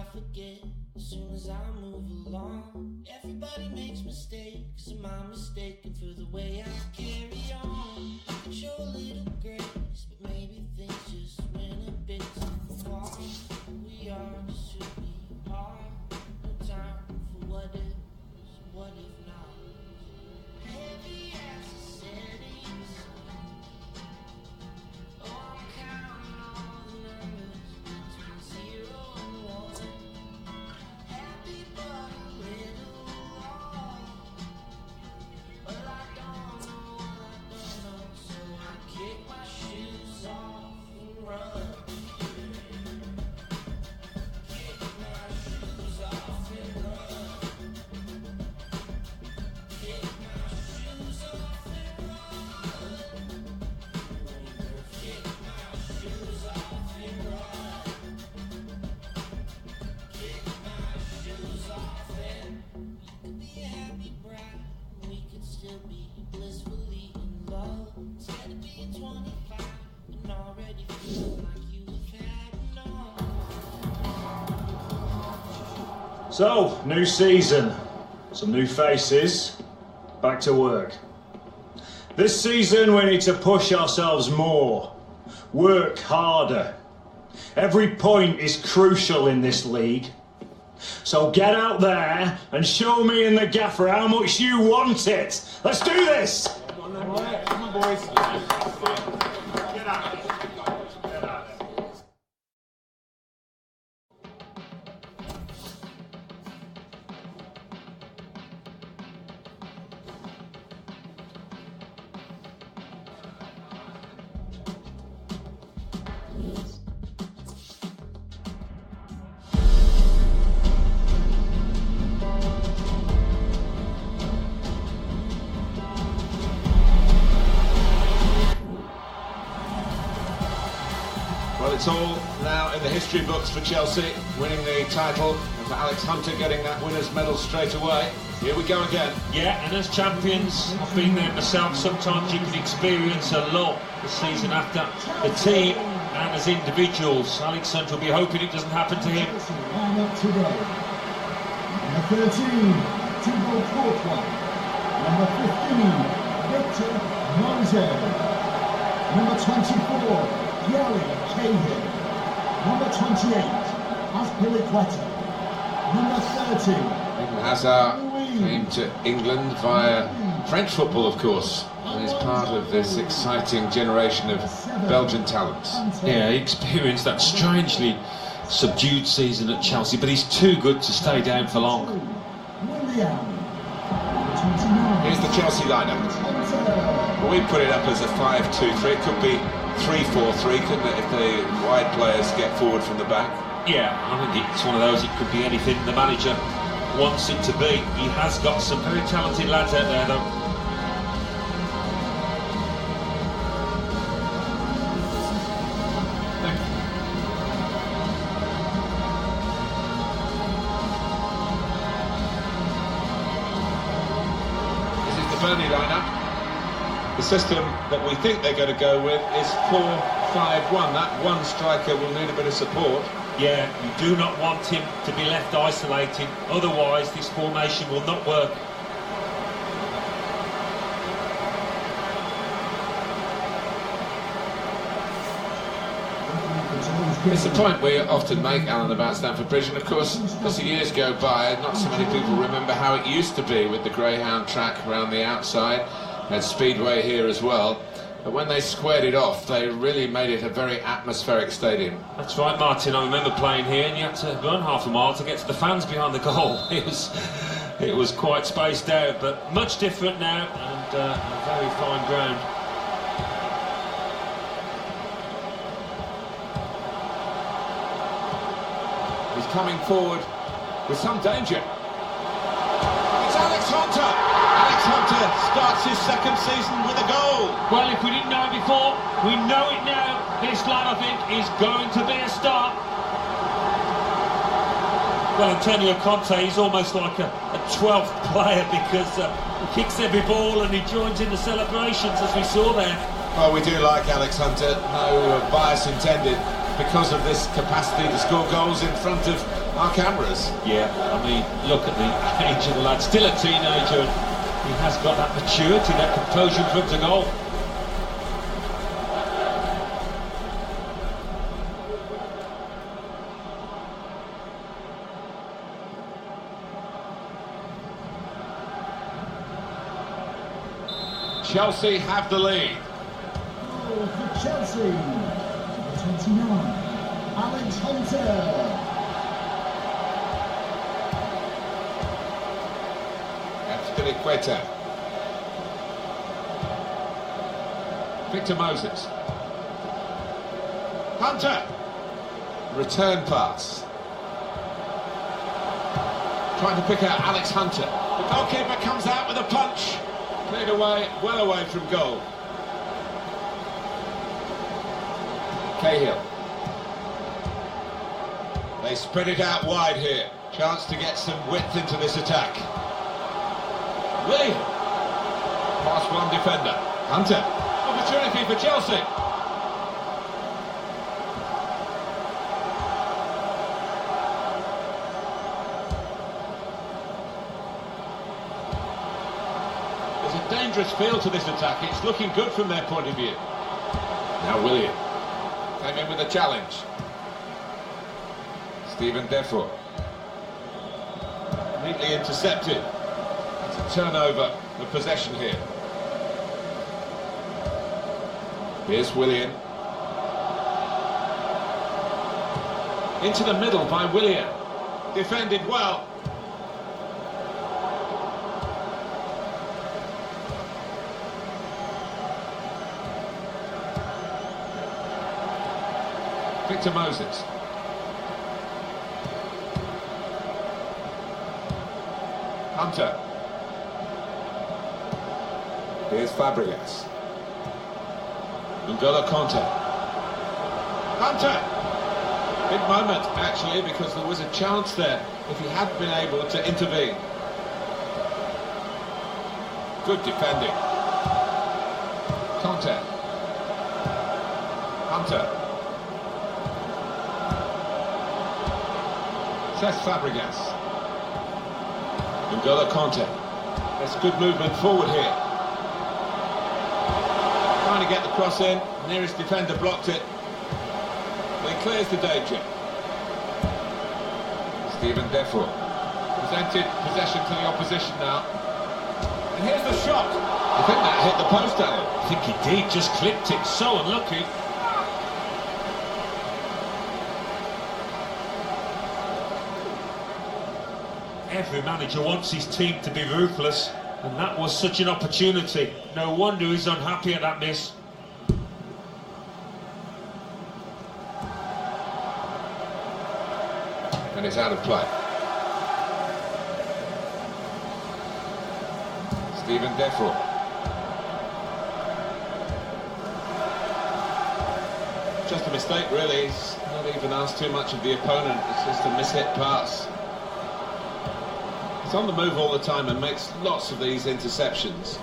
I forget as soon as I move along. Everybody makes mistakes, am I mistaken for the way I carry on? I can show a little grace, but maybe things just went a bit too far. We are just who we are, no time for what is, what if not. Heavy as a setting sun. Oh, I'm counting all the numbers between 0 and 1. Happy but a little lost. Well, I don't know, so I kick my shoes off and run. Kick my shoes off and run. Kick my shoes off and run. Kick my shoes off and run. Kick my shoes off and you could be a happy bride. We could still be blissfully in love. Instead of being 25 and already feeling like you've had enough. So, new season, some new faces, back to work. This season we need to push ourselves more, work harder. Every point is crucial in this league. So get out there and show me and the gaffer how much you want it. Let's do this! Come on, boys. Get out. Well, it's all now in the history books for Chelsea, winning the title, and for Alex Hunter getting that winner's medal straight away. Here we go again. Yeah, and as champions, I've been there myself, sometimes you can experience a lot the season after the team and as individuals. Alex Hunter will be hoping it doesn't happen to him. Lineup today. Number 13, Thibaut Courtois. Number 15, Victor Monte. Number 24, Gary Cahill. Number 28, Azpilicueta. Number 30, Hazard came to England via French football, of course, and is part of this exciting generation of Belgian talents. Yeah, he experienced that strangely subdued season at Chelsea, but he's too good to stay down for long. William. Number 29, Here's the Chelsea lineup. Hunter. We put it up as a 5-2-3. It could be 3-4-3, couldn't it, if the wide players get forward from the back? Yeah, I think it's one of those, it could be anything the manager wants it to be. He has got some very talented lads out there, though. This is the Burnley lineup. The system that we think they're going to go with is 4-5-1. That one striker will need a bit of support. Yeah, you do not want him to be left isolated, otherwise this formation will not work. It's a point we often make, Alan, about Stamford Bridge, and of course, as the years go by, not so many people remember how it used to be with the Greyhound track around the outside, and Speedway here as well. But when they squared it off, they really made it a very atmospheric stadium. That's right, Martin, I remember playing here and you had to run half a mile to get to the fans behind the goal. It was quite spaced out, but much different now, and a very fine ground. He's coming forward with some danger. It's Alex Hunter! Alex Hunter starts his second season with a goal. Well, if we didn't know it before, we know it now. This lad, I think, is going to be a star. Well, Antonio Conte, he's almost like a 12th player because he kicks every ball and he joins in the celebrations, as we saw there. Well, we do like Alex Hunter, no bias intended, because of this capacity to score goals in front of Our cameras. Yeah, I mean, look at the age of the lad. Still a teenager. He has got that maturity, that composure in front of goal. Chelsea have the lead. Goal for Chelsea. Number 29, Alex Hunter. Quetta. Victor Moses. Hunter. Return pass. Trying to pick out Alex Hunter. The goalkeeper comes out with a punch. Cleared away, well away from goal. Cahill. They spread it out wide here. Chance to get some width into this attack. William. Past one defender. Hunter. Opportunity for Chelsea. There's a dangerous feel to this attack. It's looking good from their point of view. Now William. Came in with a challenge. Stephen Defoe. Neatly intercepted. Turnover of possession here. Here's Willian. Into the middle by Willian. Defended well. Victor Moses. Hunter. Here's Fabregas. N'Golo Conte. Hunter! Big moment, actually, because there was a chance there if he had been able to intervene. Good defending. Conte. Hunter. Cesc Fabregas. N'Golo Conte. That's good movement forward here. Trying to get the cross in, nearest defender blocked it. But he clears the danger. Stephen Defoe presented possession to the opposition now. And here's the shot. I think that hit the post, Alan. I think he did, just clipped it. So unlucky. Every manager wants his team to be ruthless, and that was such an opportunity. No wonder he's unhappy at that miss. And it's out of play. Stephen Defoe. Just a mistake, really. He's not even asked too much of the opponent. It's just a mishit pass. He's on the move all the time and makes lots of these interceptions.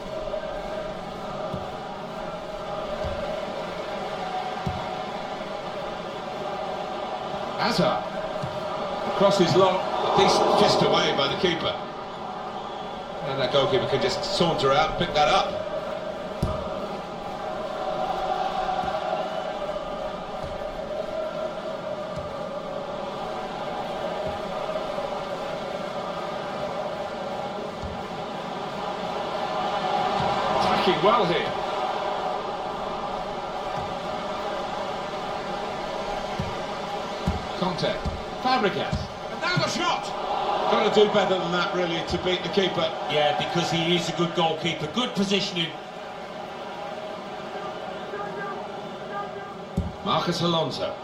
Hazard. The cross is long, a decent fist away by the keeper. And that goalkeeper can just saunter out and pick that up. Attacking well here. Conte. Fabregas. And now the shot! Got to do better than that, really, to beat the keeper. Yeah, because he is a good goalkeeper. Good positioning. Marcus Alonso.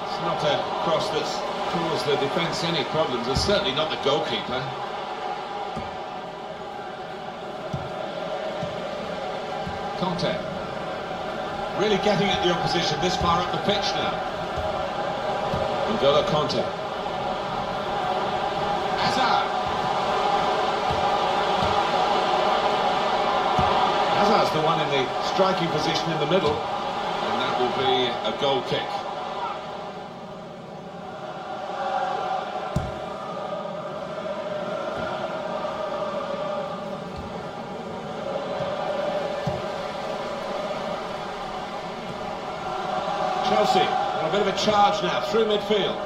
It's not a cross that's caused the defence any problems. It's certainly not the goalkeeper. Conte. Really getting at the opposition this far up the pitch now. N'Golo Conte. Hazard. Hazard's the one in the striking position in the middle, and that will be a goal kick. Chelsea on a bit of a charge now through midfield.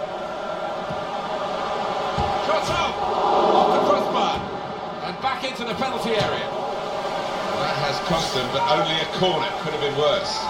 Shots off the crossbar and back into the penalty area. Well, that has cost them, but only a corner. Could have been worse.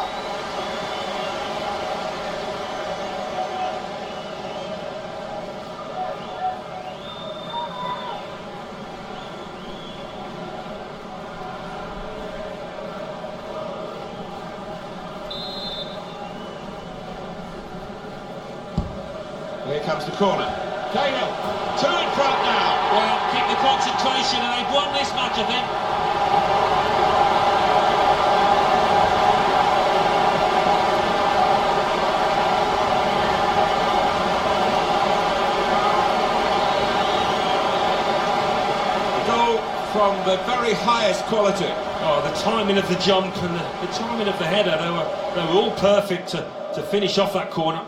Here comes the corner. Cahill, two in front now. Well, keep the concentration, and they've won this match, I think. A goal from the very highest quality. Oh, the timing of the jump and the timing of the header, they were all perfect to finish off that corner.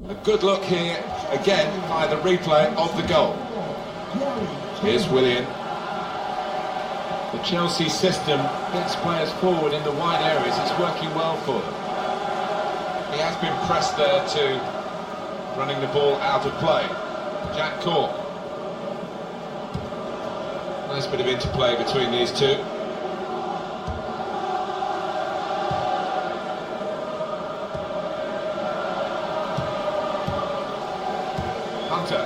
A good look here, again, by the replay of the goal. Here's Willian. The Chelsea system gets players forward in the wide areas. It's working well for them. He has been pressed there to running the ball out of play. Jack Cork. Nice bit of interplay between these two. Hunter.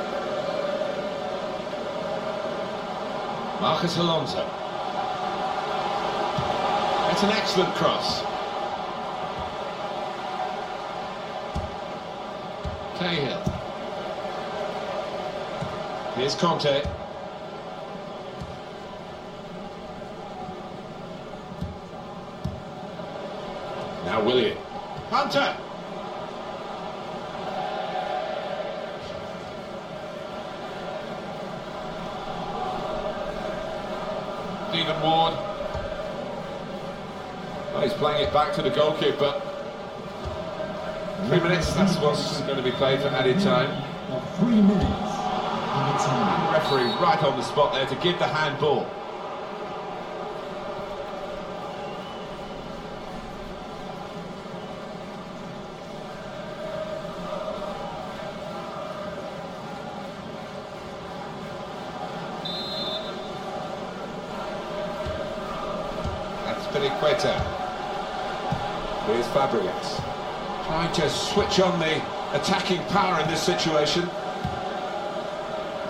Marcus Alonso. It's an excellent cross. Cahill. Here's Conte. Now Willian. Hunter. Stephen Ward. Well, he's playing it back to the goalkeeper. 3 minutes, that's what's going to be played for added time. 3 minutes added time. And the referee right on the spot there to give the handball. Quetta. Here's Fabregas. Trying to switch on the attacking power in this situation.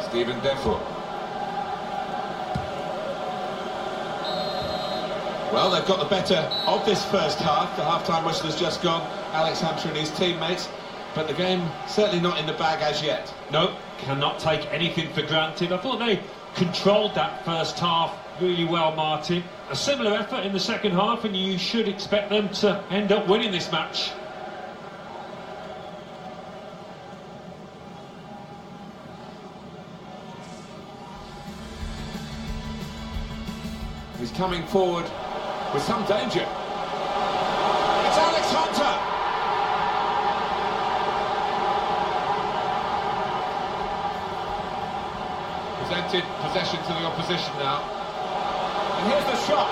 Stephen Defoe. Well, they've got the better of this first half. The half-time whistle has just gone. Alex Hunter and his teammates. But the game certainly not in the bag as yet. No, cannot take anything for granted. I thought they controlled that first half really well, Martin. A similar effort in the second half, and you should expect them to end up winning this match. He's coming forward with some danger. It's Alex Hunter! Presented possession to the opposition now. And here's the shot.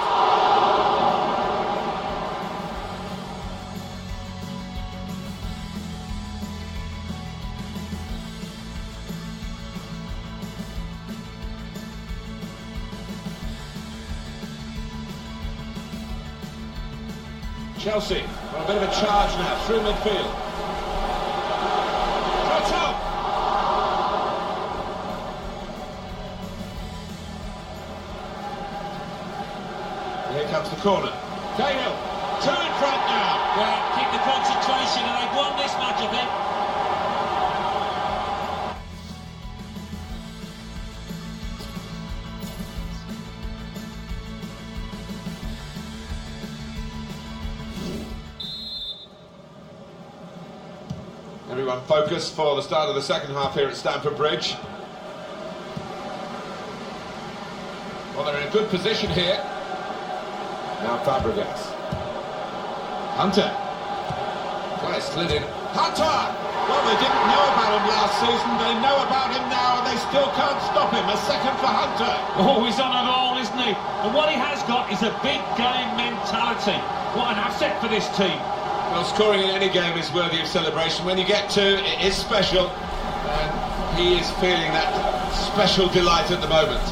Chelsea on a bit of a charge now through midfield. comes the corner. Cahill, two in front now. Well, keep the concentration and they've won this match, I think. Everyone focused for the start of the second half here at Stamford Bridge. Well, they're in a good position here. Now Fabregas. Hunter. Well, slid in. Hunter! Well, they didn't know about him last season. They know about him now, and they still can't stop him. A second for Hunter. Oh, he's on a roll, isn't he? And what he has got is a big game mentality. What an asset for this team. Well, scoring in any game is worthy of celebration. When you get two, it is special. And he is feeling that special delight at the moment.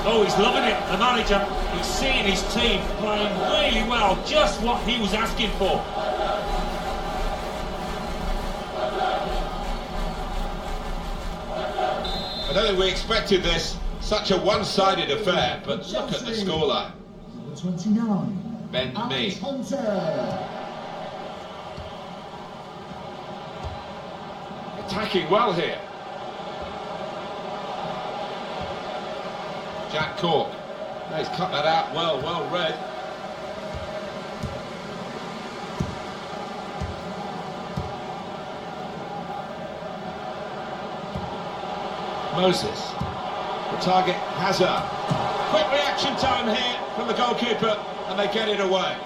Oh, he's loving it, the manager. He's seeing his team playing really well, just what he was asking for. I don't think we expected this, such a one-sided affair, but look at the scoreline. Number 29. Ben Mee. Hunter. Attacking well here. Jack Cork. No, he's cut that out well read. Moses. The target, Hazard. Quick reaction time here from the goalkeeper, and they get it away.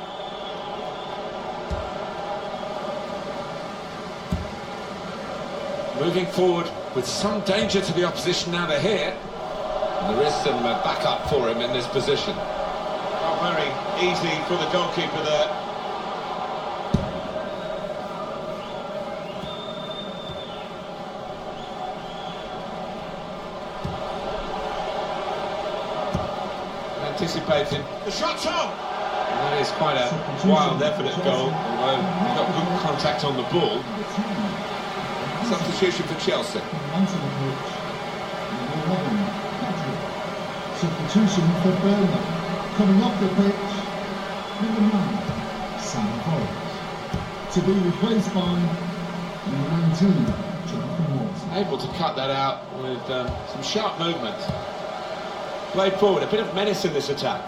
Moving forward with some danger to the opposition now they're here. And there is some backup for him in this position. Not very easy for the goalkeeper there. Anticipating. The shot's on! And that is quite a wild effort at goal, although he got good contact on the ball. Substitution for Chelsea. Onto the pitch. Number 11. Substitution for Burnley. Coming off the pitch, number 9, Sam Forrest. To be replaced by number 19, Jonathan Watson. Able to cut that out with some sharp movement. Played forward, a bit of menace in this attack.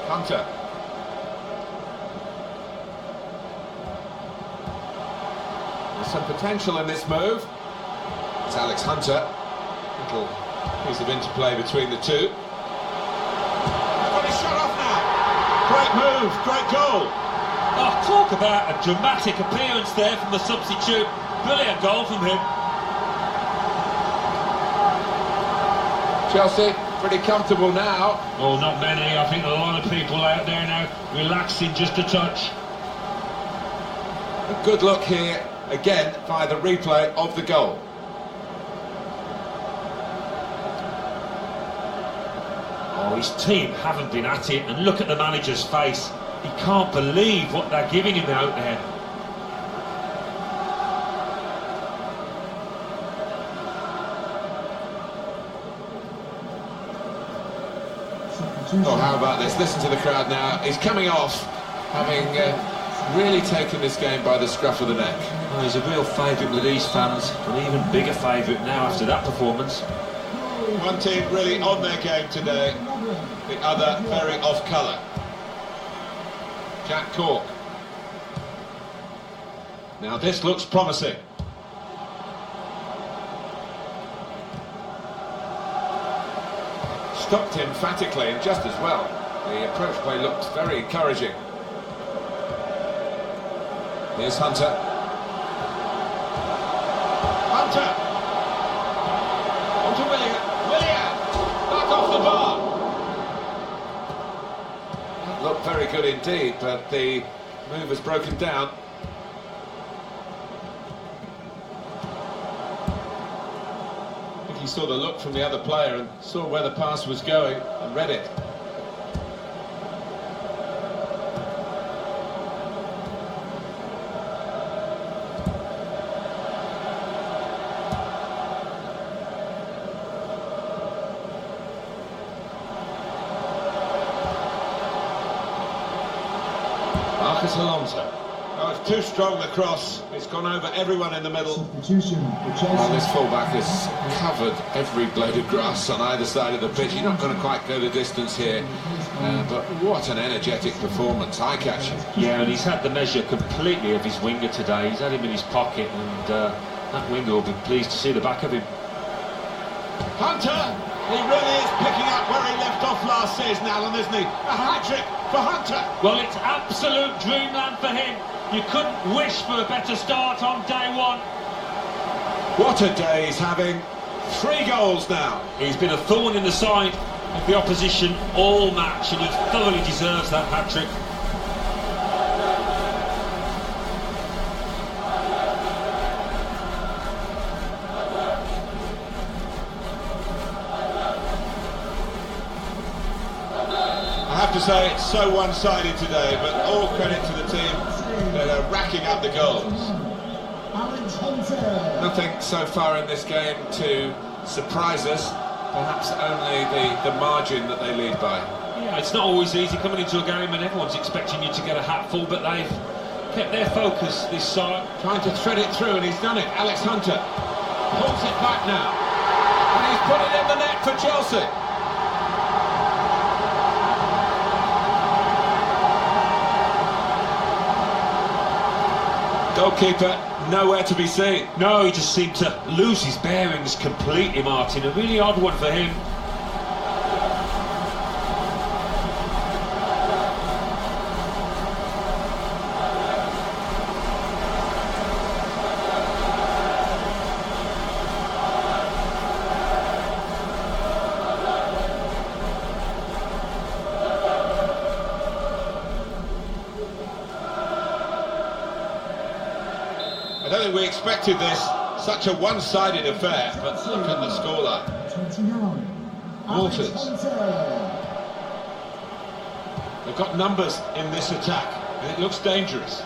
Hunter. There's some potential in this move. It's Alex Hunter. Little piece of interplay between the two. Got his shot off now. Great move, great goal. Oh, talk about a dramatic appearance there from the substitute. Brilliant goal from him. Chelsea pretty comfortable now. Oh, not many. I think a lot of people out there now relaxing just a touch. A good look here, again, by the replay of the goal. Oh, his team haven't been at it, and look at the manager's face. He can't believe what they're giving him out there. Oh, how about this? Listen to the crowd now. He's coming off, having really taken this game by the scruff of the neck. Oh, he's a real favourite with these fans, an even bigger favourite now after that performance. One team really on their game today, the other very off colour. Jack Cork. Now this looks promising. Stopped emphatically and just as well. The approach play looked very encouraging. Here's Hunter. Hunter! On to Willian. Willian! Back off the bar! That looked very good indeed, but the move has broken down. I think he saw the look from the other player and saw where the pass was going and read it. Alonso. Oh, it's too strong, the cross. It's gone over everyone in the middle. Substitution for Chelsea. Well, this fullback has covered every blade of grass on either side of the pitch. He's not going to quite go the distance here. But what an energetic performance. Eye-catching. Yeah, and he's had the measure completely of his winger today. He's had him in his pocket, and that winger will be pleased to see the back of him. Hunter! He really is picking up where he left off last season, Alan, isn't he? A hat-trick for Hunter! Well, it's absolute dreamland for him. You couldn't wish for a better start on day one. What a day he's having. 3 goals now. He's been a thorn in the side of the opposition all match, and he thoroughly deserves that hat-trick. I have to say it's so one-sided today, but all credit to the team that are racking up the goals. Nothing so far in this game to surprise us, perhaps only the margin that they lead by. Yeah, it's not always easy coming into a game and everyone's expecting you to get a hatful, but they've kept their focus this side. Trying to thread it through, and he's done it. Alex Hunter pulls it back now, and he's put it in the net for Chelsea. Goalkeeper nowhere to be seen. No, he just seemed to lose his bearings completely, Martin. A really odd one for him. I don't think we expected this, such a one-sided affair, but look at the scoreline. 29. Walters. Alex Hunter. They've got numbers in this attack, and it looks dangerous.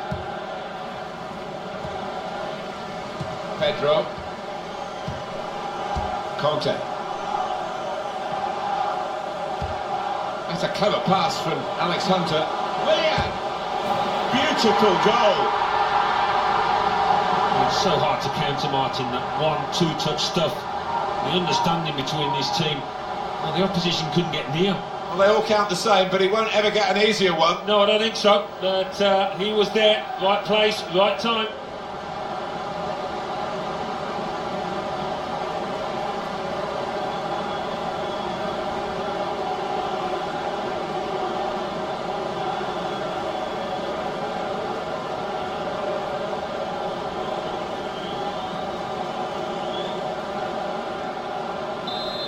Pedro. Conte. That's a clever pass from Alex Hunter. Willian! Beautiful goal! It's so hard to counter, Martin, that 1-2 touch stuff. The understanding between this team, well, the opposition couldn't get near. Well, they all count the same, but he won't ever get an easier one. No, I don't think so. But he was there, right place, right time.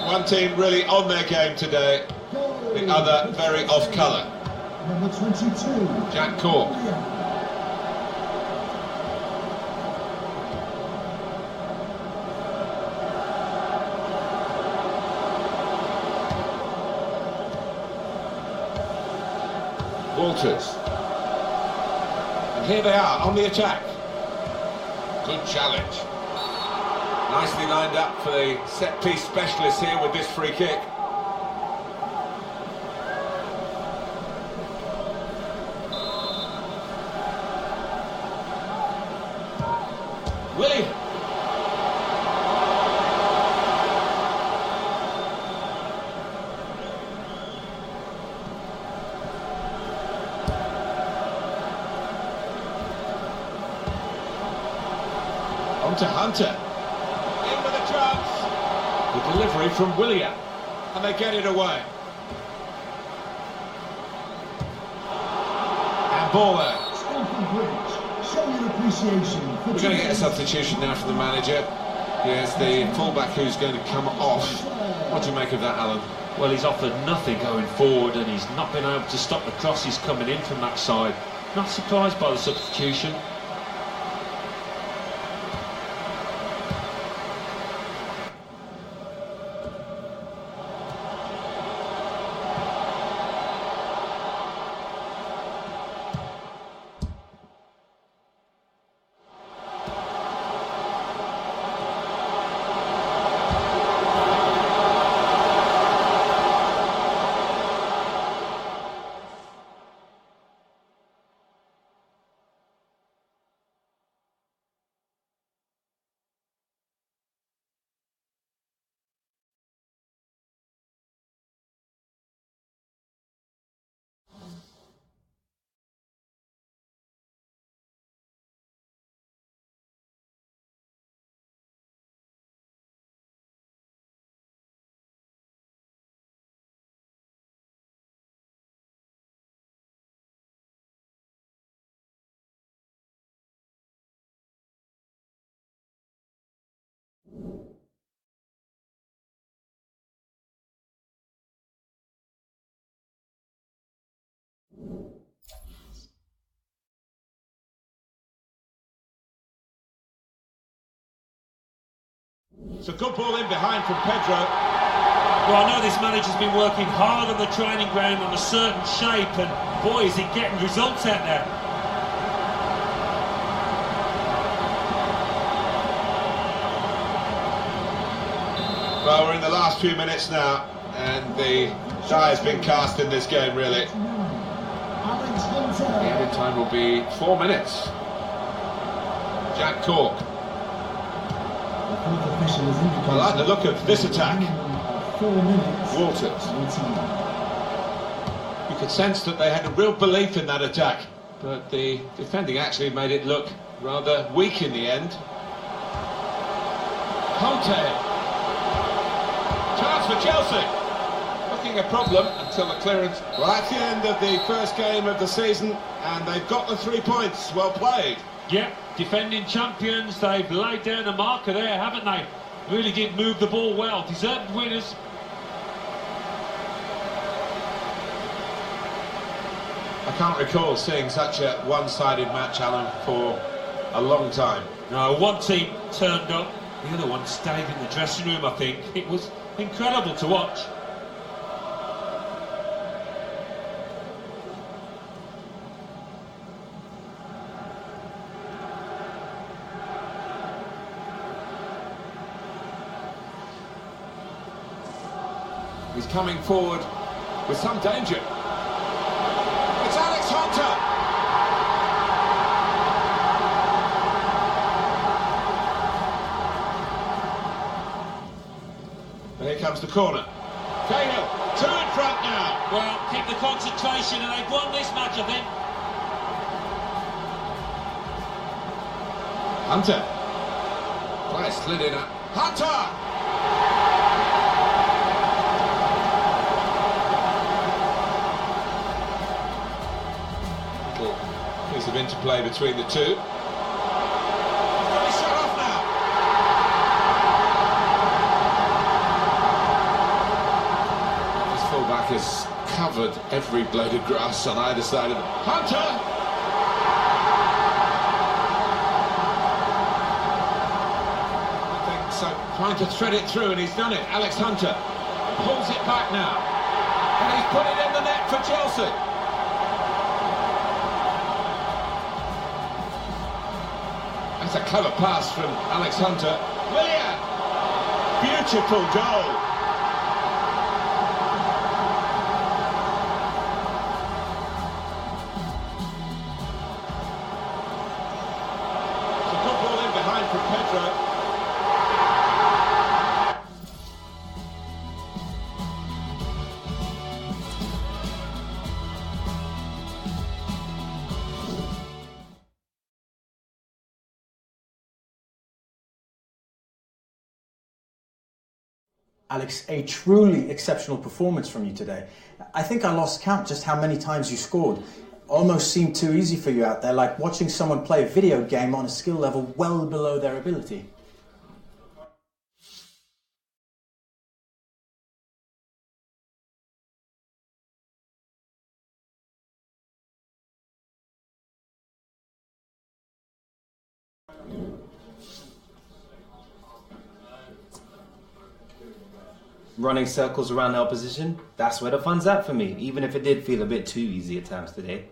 One team really on their game today, the other very off colour. Number 22. Jack Cork. Walters. And here they are on the attack. Good challenge. Nicely lined up for the set-piece specialist here with this free kick. Willian. On to Hunter. In with a chance. The delivery from Willian. And they get it away. And ball there. Stamford Bridge, show your appreciation for We're going to get a substitution now from the manager. Here's the fullback who's going to come off. What do you make of that, Alan? Well, he's offered nothing going forward, and he's not been able to stop the crosses coming in from that side. Not surprised by the substitution. It's a good ball in behind from Pedro. Well, I know this manager's been working hard on the training ground on a certain shape, and boy, is he getting results out there. Well, we're in the last few minutes now, and the die has been cast in this game, really. The added time will be 4 minutes. Jack Cork. I like the look of this attack. 4 minutes. Walters. You could sense that they had a real belief in that attack, but the defending actually made it look rather weak in the end. Conte. Chance for Chelsea. Looking a problem until the clearance. Well, that's the end of the first game of the season, and they've got the 3 points. Well played. Yeah, defending champions, they've laid down a marker there, haven't they? Really did move the ball well. Deserved winners. I can't recall seeing such a one-sided match, Alan, for a long time. No, one team turned up, the other one stayed in the dressing room, I think. It was incredible to watch. He's coming forward with some danger. It's Alex Hunter! And here comes the corner. Cahill, 2 in front now. Well, keep the concentration, and they've won this match, I think. Hunter. Play slid in. Hunter! Piece of interplay between the two. He's got his shot off now. This fullback has covered every blade of grass on either side of it. Hunter! I think so. Trying to thread it through, and he's done it. Alex Hunter pulls it back now. And he's put it in the net for Chelsea. That's a clever pass from Alex Hunter. Willian! Beautiful goal. It's a good ball in behind from Pedro. Alex, a truly exceptional performance from you today. I think I lost count just how many times you scored. Almost seemed too easy for you out there, like watching someone play a video game on a skill level well below their ability. Running circles around the opposition, that's where the fun's at for me, even if it did feel a bit too easy at times today.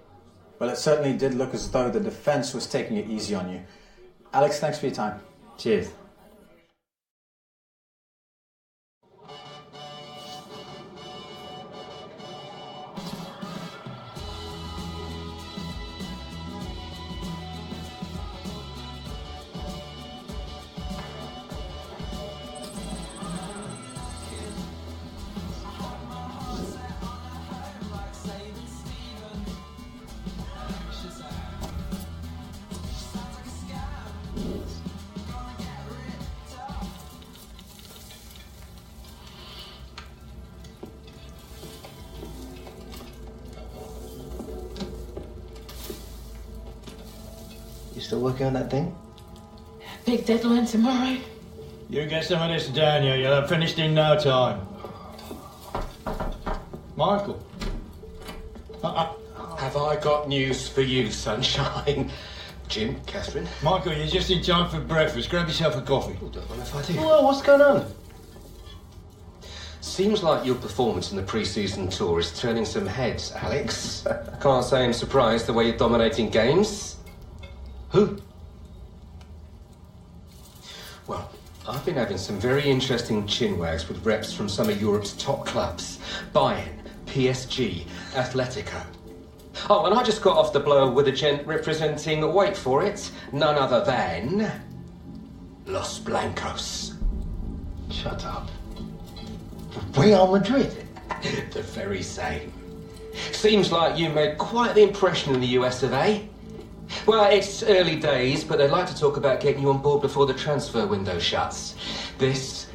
Well, it certainly did look as though the defence was taking it easy on you. Alex, thanks for your time. Cheers. You still working on that thing? Big deadline tomorrow. You get some of this down here, you'll have finished in no time. Michael. Have I got news for you, sunshine? Jim, Catherine. Michael, you're just in time for breakfast. Grab yourself a coffee. Oh, don't mind if I do. Well, what's going on? Seems like your performance in the pre-season tour is turning some heads, Alex. Can't say I'm surprised the way you're dominating games. Who? Well, I've been having some very interesting chinwags with reps from some of Europe's top clubs. Bayern, PSG, Atletico. Oh, and I just got off the blow with a gent representing, wait for it, none other than Los Blancos. Shut up. Real Madrid? The very same. Seems like you made quite the impression in the US of A. Well, it's early days, but they'd like to talk about getting you on board before the transfer window shuts. This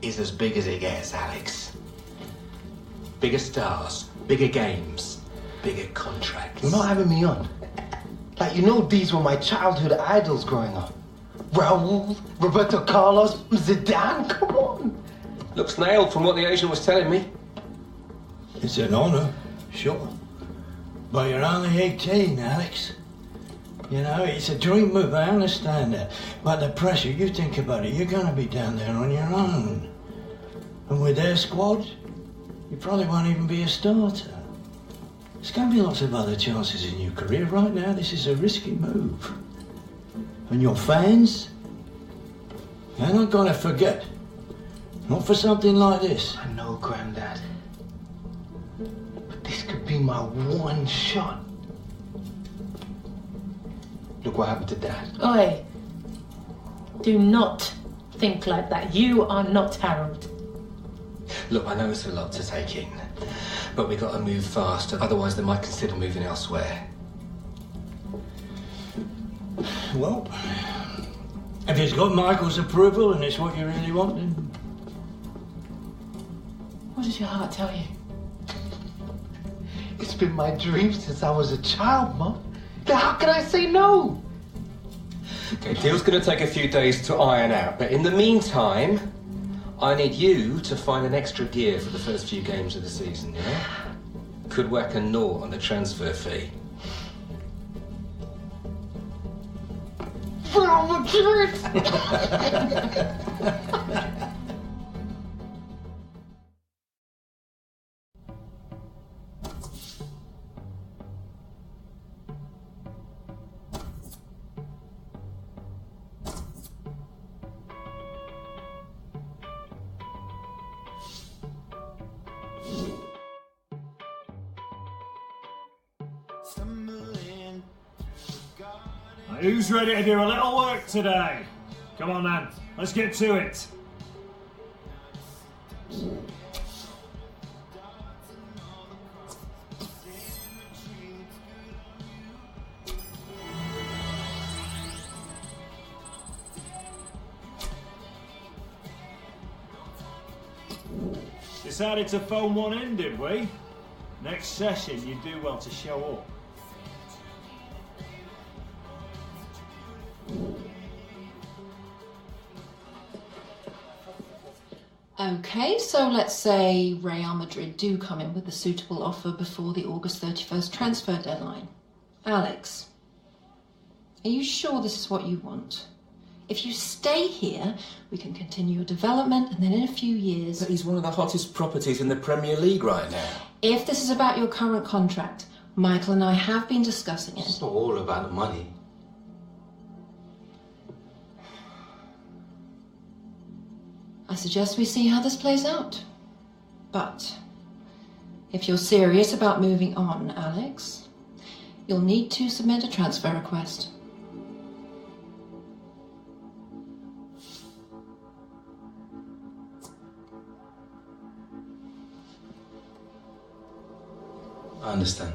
is as big as it gets, Alex. Bigger stars, bigger games, bigger contracts. You're not having me on. Like, you know, these were my childhood idols growing up. Raul, Roberto Carlos, Zidane, come on. Looks nailed from what the agent was telling me. It's an honour, sure. But you're only 18, Alex. You know, it's a dream move, I understand that. But the pressure, you think about it, you're going to be down there on your own. And with their squad, you probably won't even be a starter. There's going to be lots of other chances in your career. Right now, this is a risky move. And your fans, they're not going to forget. Not for something like this. I know, Grandad. But this could be my one shot. Look what happened to Dad. Oi. Do not think like that. You are not Harold. Look, I know it's a lot to take in, but we got to move fast, otherwise they might consider moving elsewhere. Well, if it's got Michael's approval and it's what you really want, then... What does your heart tell you? It's been my dream since I was a child, Mum. How can I say no? Okay, deal's going to take a few days to iron out, but in the meantime, I need you to find an extra gear for the first few games of the season, you know? Could whack a naught on the transfer fee. Real Madrid! Who's ready to do a little work today? Come on then, let's get to it. Decided to phone one in, did we? Next session, you do well to show up. Okay, so let's say Real Madrid do come in with a suitable offer before the August 31st transfer deadline. Alex, are you sure this is what you want? If you stay here, we can continue your development, and then in a few years... But he's one of the hottest properties in the Premier League right now. If this is about your current contract, Michael and I have been discussing it. It's not all about the money. I suggest we see how this plays out. But if you're serious about moving on, Alex, you'll need to submit a transfer request. I understand.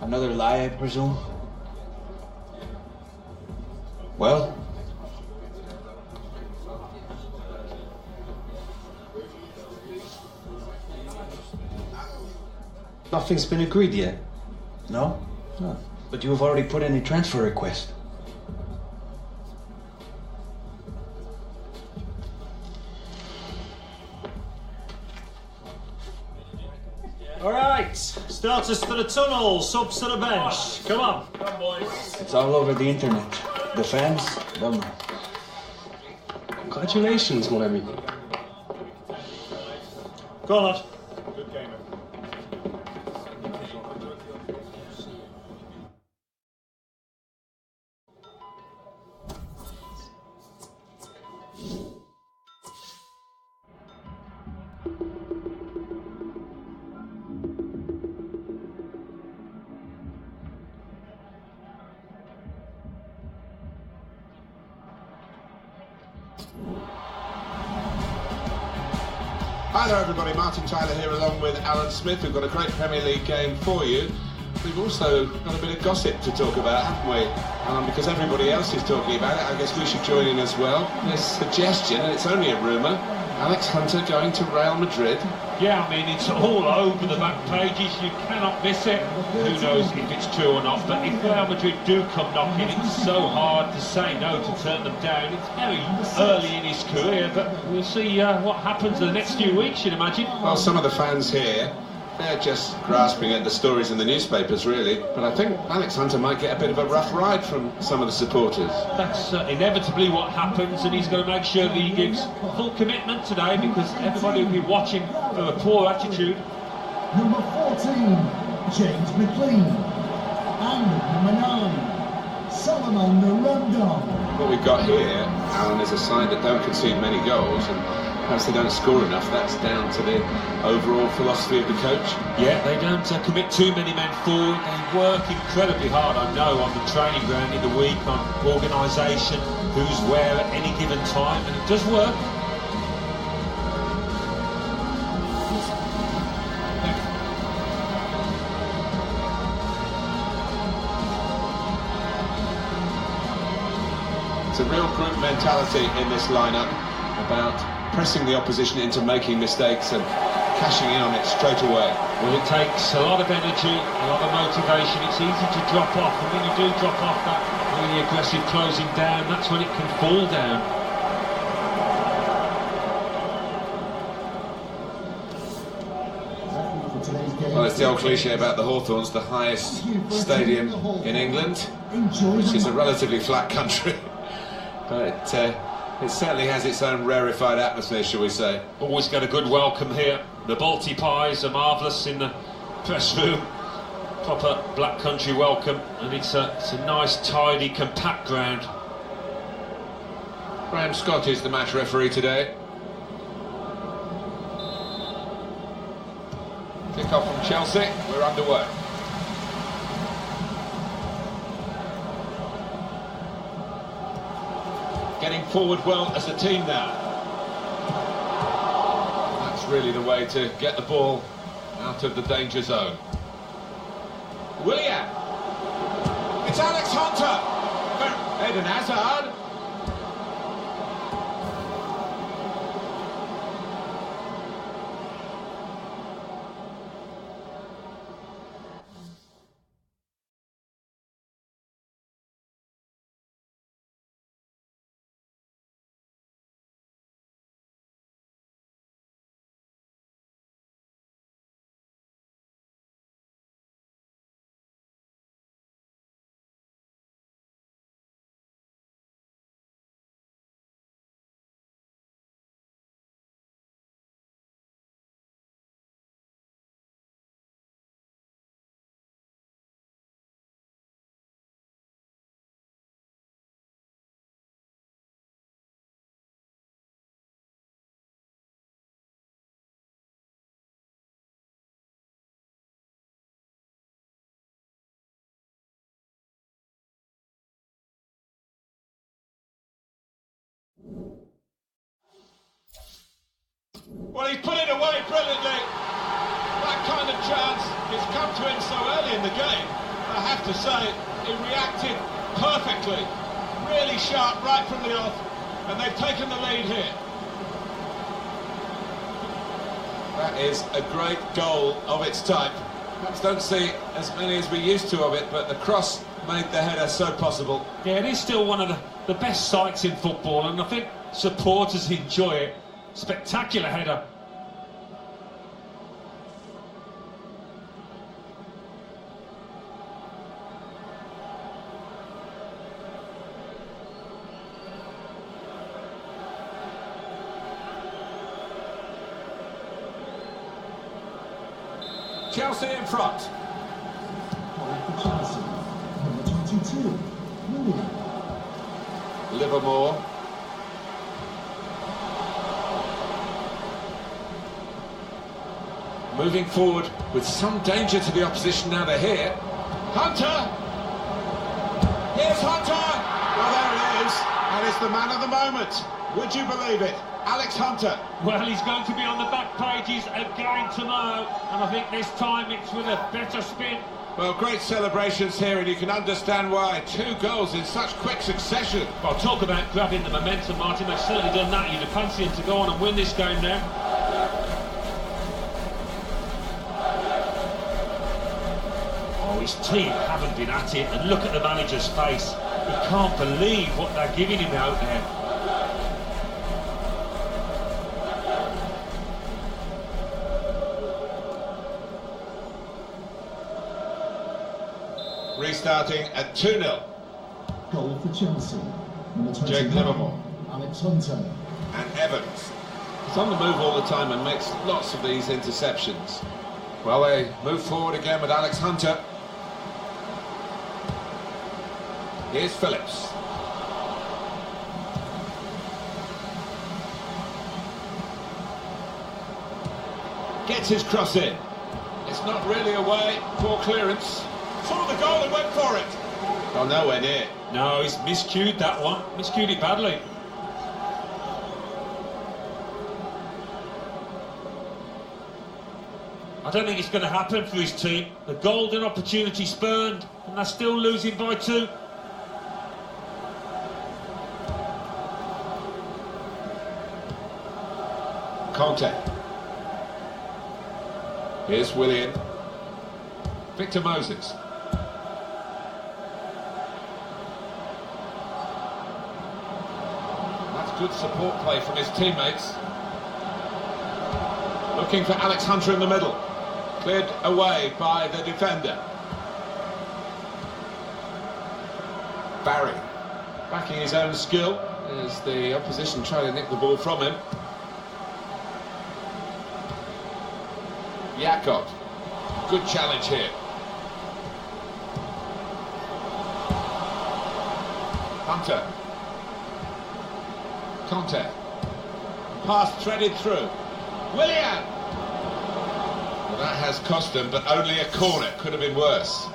Another lie, I presume? Well? Nothing's been agreed yet. No? No. But you have already put in a transfer request. All right, starters to the tunnel, subs to the bench. Come on. Come, boys. It's all over the internet. The fans, they'll know. Congratulations, mon ami. Go on, lad. Good game. Hi there everybody, Martin Tyler here along with Alan Smith. We've got a great Premier League game for you. We've also got a bit of gossip to talk about, haven't we? Because everybody else is talking about it, I guess we should join in as well. There's a suggestion, and it's only a rumour, Alex Hunter going to Real Madrid. Yeah, I mean, it's all over the back pages. You cannot miss it. Who knows if it's true or not, but if Real Madrid do come knocking, it's so hard to say no, to turn them down. It's very early in his career, but we'll see what happens in the next few weeks, you'd imagine. Well, some of the fans here, they're just grasping at the stories in the newspapers, really. But I think Alex Hunter might get a bit of a rough ride from some of the supporters. That's inevitably what happens, and he's going to make sure that he gives full commitment today, because everybody will be watching for a poor attitude. Number 14, James McLean. And number 9, Solomon Rondon. What we've got here, Alan, is a side that don't concede many goals, and perhaps they don't score enough. That's down to the overall philosophy of the coach. Yeah, they don't commit too many men forward. They work incredibly hard, I know, on the training ground in the week, on organisation, who's where at any given time, and it does work. It's a real group mentality in this lineup about pressing the opposition into making mistakes and cashing in on it straight away. Well, it takes a lot of energy, a lot of motivation. It's easy to drop off, and when you do drop off that really aggressive closing down, that's when it can fall down. Well, it's the old cliche about the Hawthorns, the highest stadium in England, which is a relatively flat country. But it certainly has its own rarefied atmosphere, shall we say. Always get a good welcome here. The Balti pies are marvellous in the press room. Proper black country welcome, and it's a nice, tidy, compact ground. Graham Scott is the match referee today. Kick-off from Chelsea, we're underway. Getting forward well as a team now. That's really the way to get the ball out of the danger zone. Willian! It's Alex Hunter! Eden Hazard! Well, he's put it away brilliantly. That kind of chance has come to him so early in the game. I have to say, he reacted perfectly. Really sharp right from the off, and they've taken the lead here. That is a great goal of its type. Perhaps don't see as many as we used to of it, but the cross made the header so possible. Yeah, it is still one of the best sights in football, and I think supporters enjoy it. Spectacular header. Chelsea in front. For Chelsea, number 22, Willian. Livermore. Moving forward with some danger to the opposition now they're here. Hunter! Here's Hunter! Well, there it is, and it's the man of the moment. Would you believe it? Alex Hunter. Well, he's going to be on the back pages again tomorrow, and I think this time it's with a better spin. Well, great celebrations here, and you can understand why. 2 goals in such quick succession. Well, talk about grabbing the momentum, Martin. They've certainly done that. You'd fancy him to go on and win this game now. Oh, his team haven't been at it, and look at the manager's face. He can't believe what they're giving him out there. Restarting at 2-0. Goal for Chelsea, number 29, Jake Livermore. Alex Hunter. And Evans. He's on the move all the time and makes lots of these interceptions. Well, they move forward again with Alex Hunter. Here's Phillips. Gets his cross in. It's not really away. Poor clearance. Saw the goal and went for it. Oh, nowhere near. No, he's miscued that one. Miscued it badly. I don't think it's going to happen for his team. The golden opportunity spurned, and they're still losing by 2. Conte. Here's Willian. Victor Moses. That's good support play from his teammates. Looking for Alex Hunter in the middle. Cleared away by the defender. Barry. Backing his own skill as the opposition try to nick the ball from him. Jakob. Good challenge here. Hunter. Conte. Pass threaded through. Willian! Well, that has cost them, but only a corner. Could have been worse.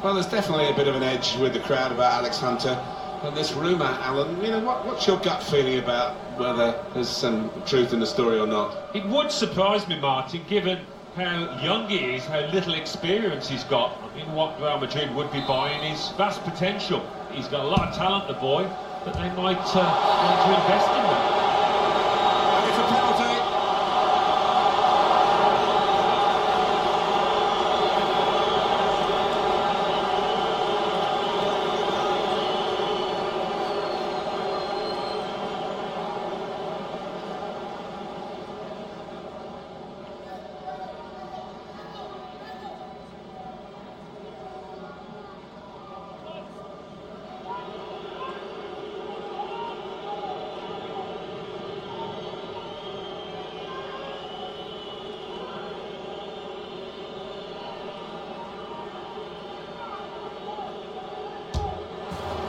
Well, there's definitely a bit of an edge with the crowd about Alex Hunter. And this rumour, Alan, you know, what's your gut feeling about whether there's some truth in the story or not? It would surprise me, Martin, given how young he is, how little experience he's got. I mean, what Real Madrid would be buying is vast potential. He's got a lot of talent, the boy, but they might want to invest in him. And it's a penalty.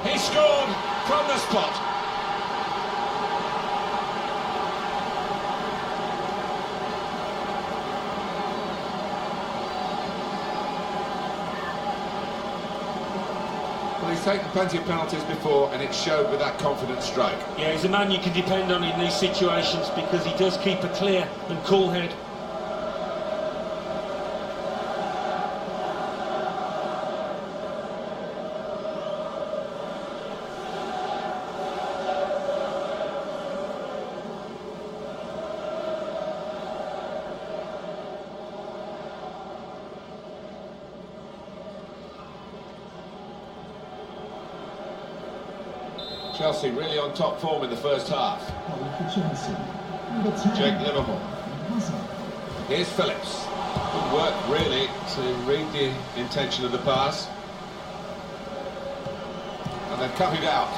He scored from the spot. Well, he's taken plenty of penalties before, and it showed with that confident strike. Yeah, he's a man you can depend on in these situations because he does keep a clear and cool head. Chelsea really on top form in the first half. Goal for Chelsea. Number 10. Jake Livermore. Hazard. Here's Phillips. Good work, really, to read the intention of the pass. And then cut it out.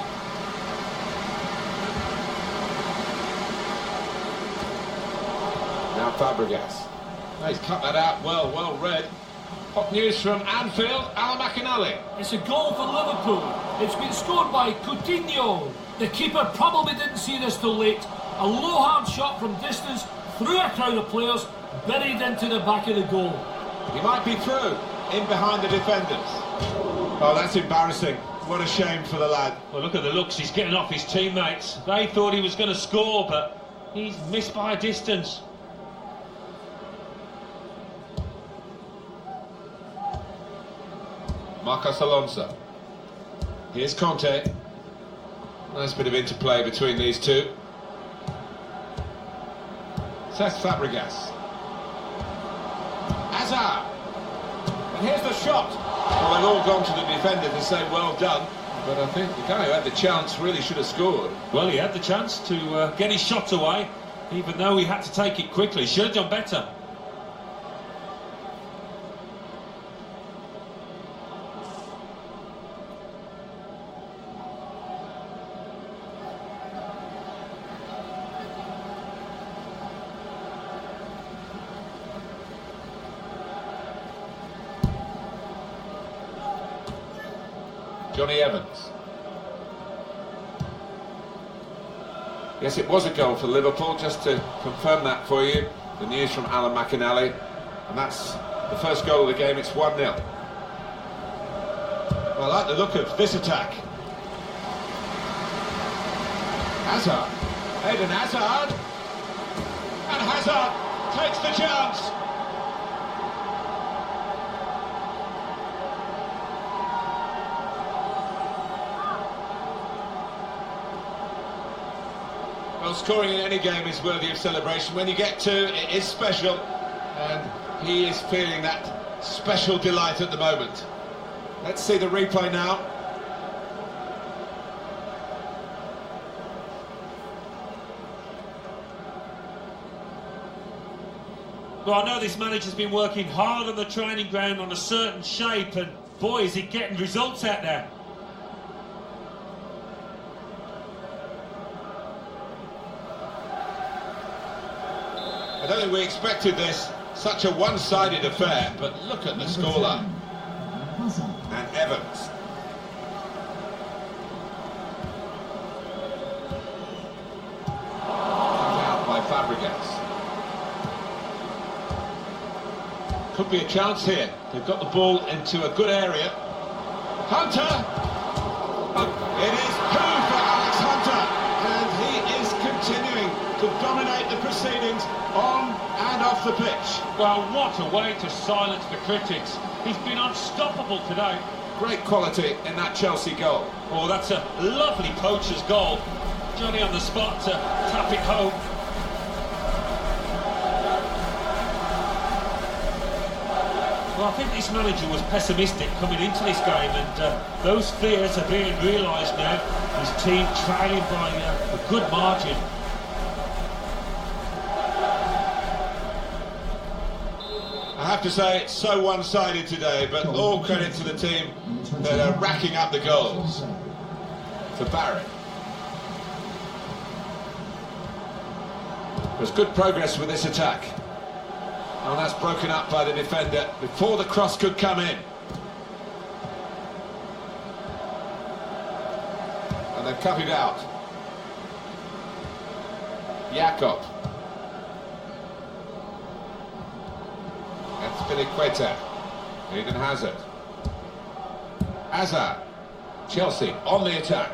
Now Fabregas. He's cut that out well read. Hot news from Anfield, Alan McInally. It's a goal for Liverpool. It's been scored by Coutinho. The keeper probably didn't see this till late. A low-hand shot from distance through a crowd of players, buried into the back of the goal. He might be through, in behind the defenders. Oh, that's embarrassing. What a shame for the lad. Well, look at the looks. He's getting off his teammates. They thought he was going to score, but he's missed by a distance. Marcos Alonso. Here's Conte. Nice bit of interplay between these two. Cesc Fabregas. Hazard. And here's the shot. Well, they've all gone to the defender to say well done, but I think the guy who had the chance really should have scored. Well, he had the chance to get his shot away, even though he had to take it quickly. Should have done better. Johnny Evans. Yes, it was a goal for Liverpool, just to confirm that for you. The news from Alan McInally. And that's the first goal of the game, it's 1-0. Well, I like the look of this attack. Hazard. Eden Hazard. And Hazard takes the chance. Well, scoring in any game is worthy of celebration. When you get two, it is special, and he is feeling that special delight at the moment. Let's see the replay now. Well, I know this manager's been working hard on the training ground on a certain shape, and boy, is he getting results out there. I don't think we expected this, such a one-sided affair, but look at the scoreline. And Evans. Out by Fabregas. Could be a chance here. They've got the ball into a good area. Hunter! It is coup for Alex Hunter, and he is continuing to dominate the proceedings on and off the pitch. Well, what a way to silence the critics. He's been unstoppable today. Great quality in that Chelsea goal. Oh, that's a lovely poacher's goal. Johnny on the spot to tap it home. Well, I think this manager was pessimistic coming into this game, and those fears are being realised now. His team trailing by a good margin. I have to say, it's so one-sided today, but all credit to the team that are racking up the goals. For Barry. There's good progress with this attack. And that's broken up by the defender before the cross could come in. And they've cut it out. Jakob. That's Spilicueta. Eden Hazard. Hazard. Chelsea on the attack.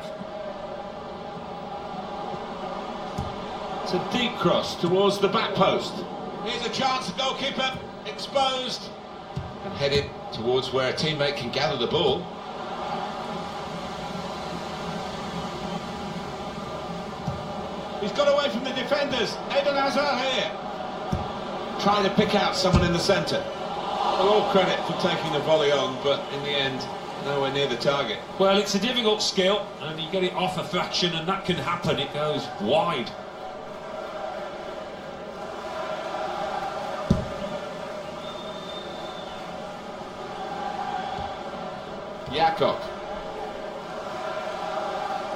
It's a deep cross towards the back post. Here's a chance, the goalkeeper exposed and headed towards where a teammate can gather the ball. He's got away from the defenders. Eden Hazard here. Trying to pick out someone in the centre. Well, all credit for taking the volley on, but in the end, Nowhere near the target. Well, it's a difficult skill, and you get it off a fraction, and that can happen. It goes wide. Jakob.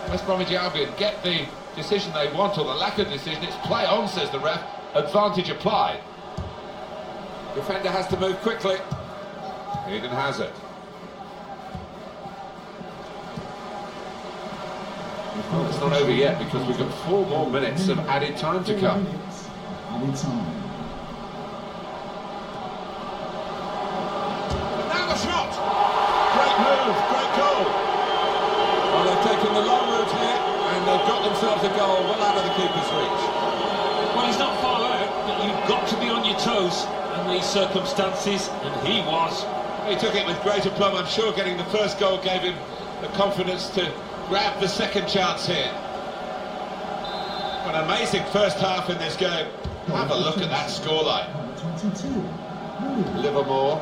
West Bromwich Albion get the decision they want, or the lack of decision. It's play on, says the ref. Advantage applied. Defender has to move quickly. Eden Hazard. Well, it's not over yet because we've got 4 more minutes of added time to come. Added time. Now the shot! Great move, great goal. Well, they've taken the long route here and they've got themselves a goal well out of the keeper's reach. Well, he's not far out, but you've got to be on your toes in these circumstances, and he was. He took it with great aplomb. I'm sure getting the first goal gave him the confidence to grab the second chance here. An amazing first half in this game. Have a look at that scoreline. 22. Livermore.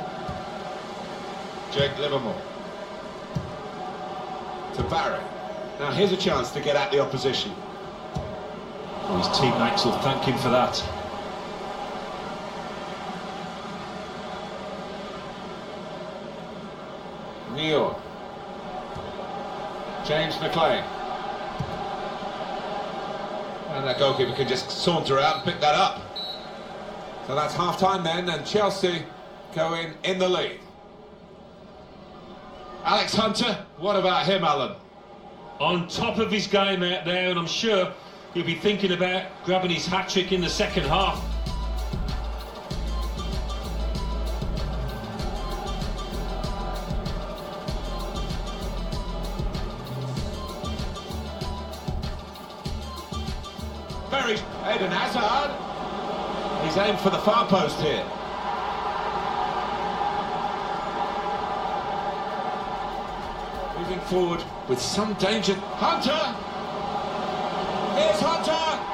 Jake Livermore. To Barry. Now here's a chance to get at the opposition. Well, his teammates will thank him for that. Neil. James McLean. And that goalkeeper can just saunter out and pick that up. So that's half-time then, and Chelsea going in the lead. Alex Hunter, what about him, Alan? On top of his game out there, and I'm sure he'll be thinking about grabbing his hat-trick in the second half. Eden Hazard. He's aimed for the far post here. Moving forward with some danger. Hunter! Here's Hunter!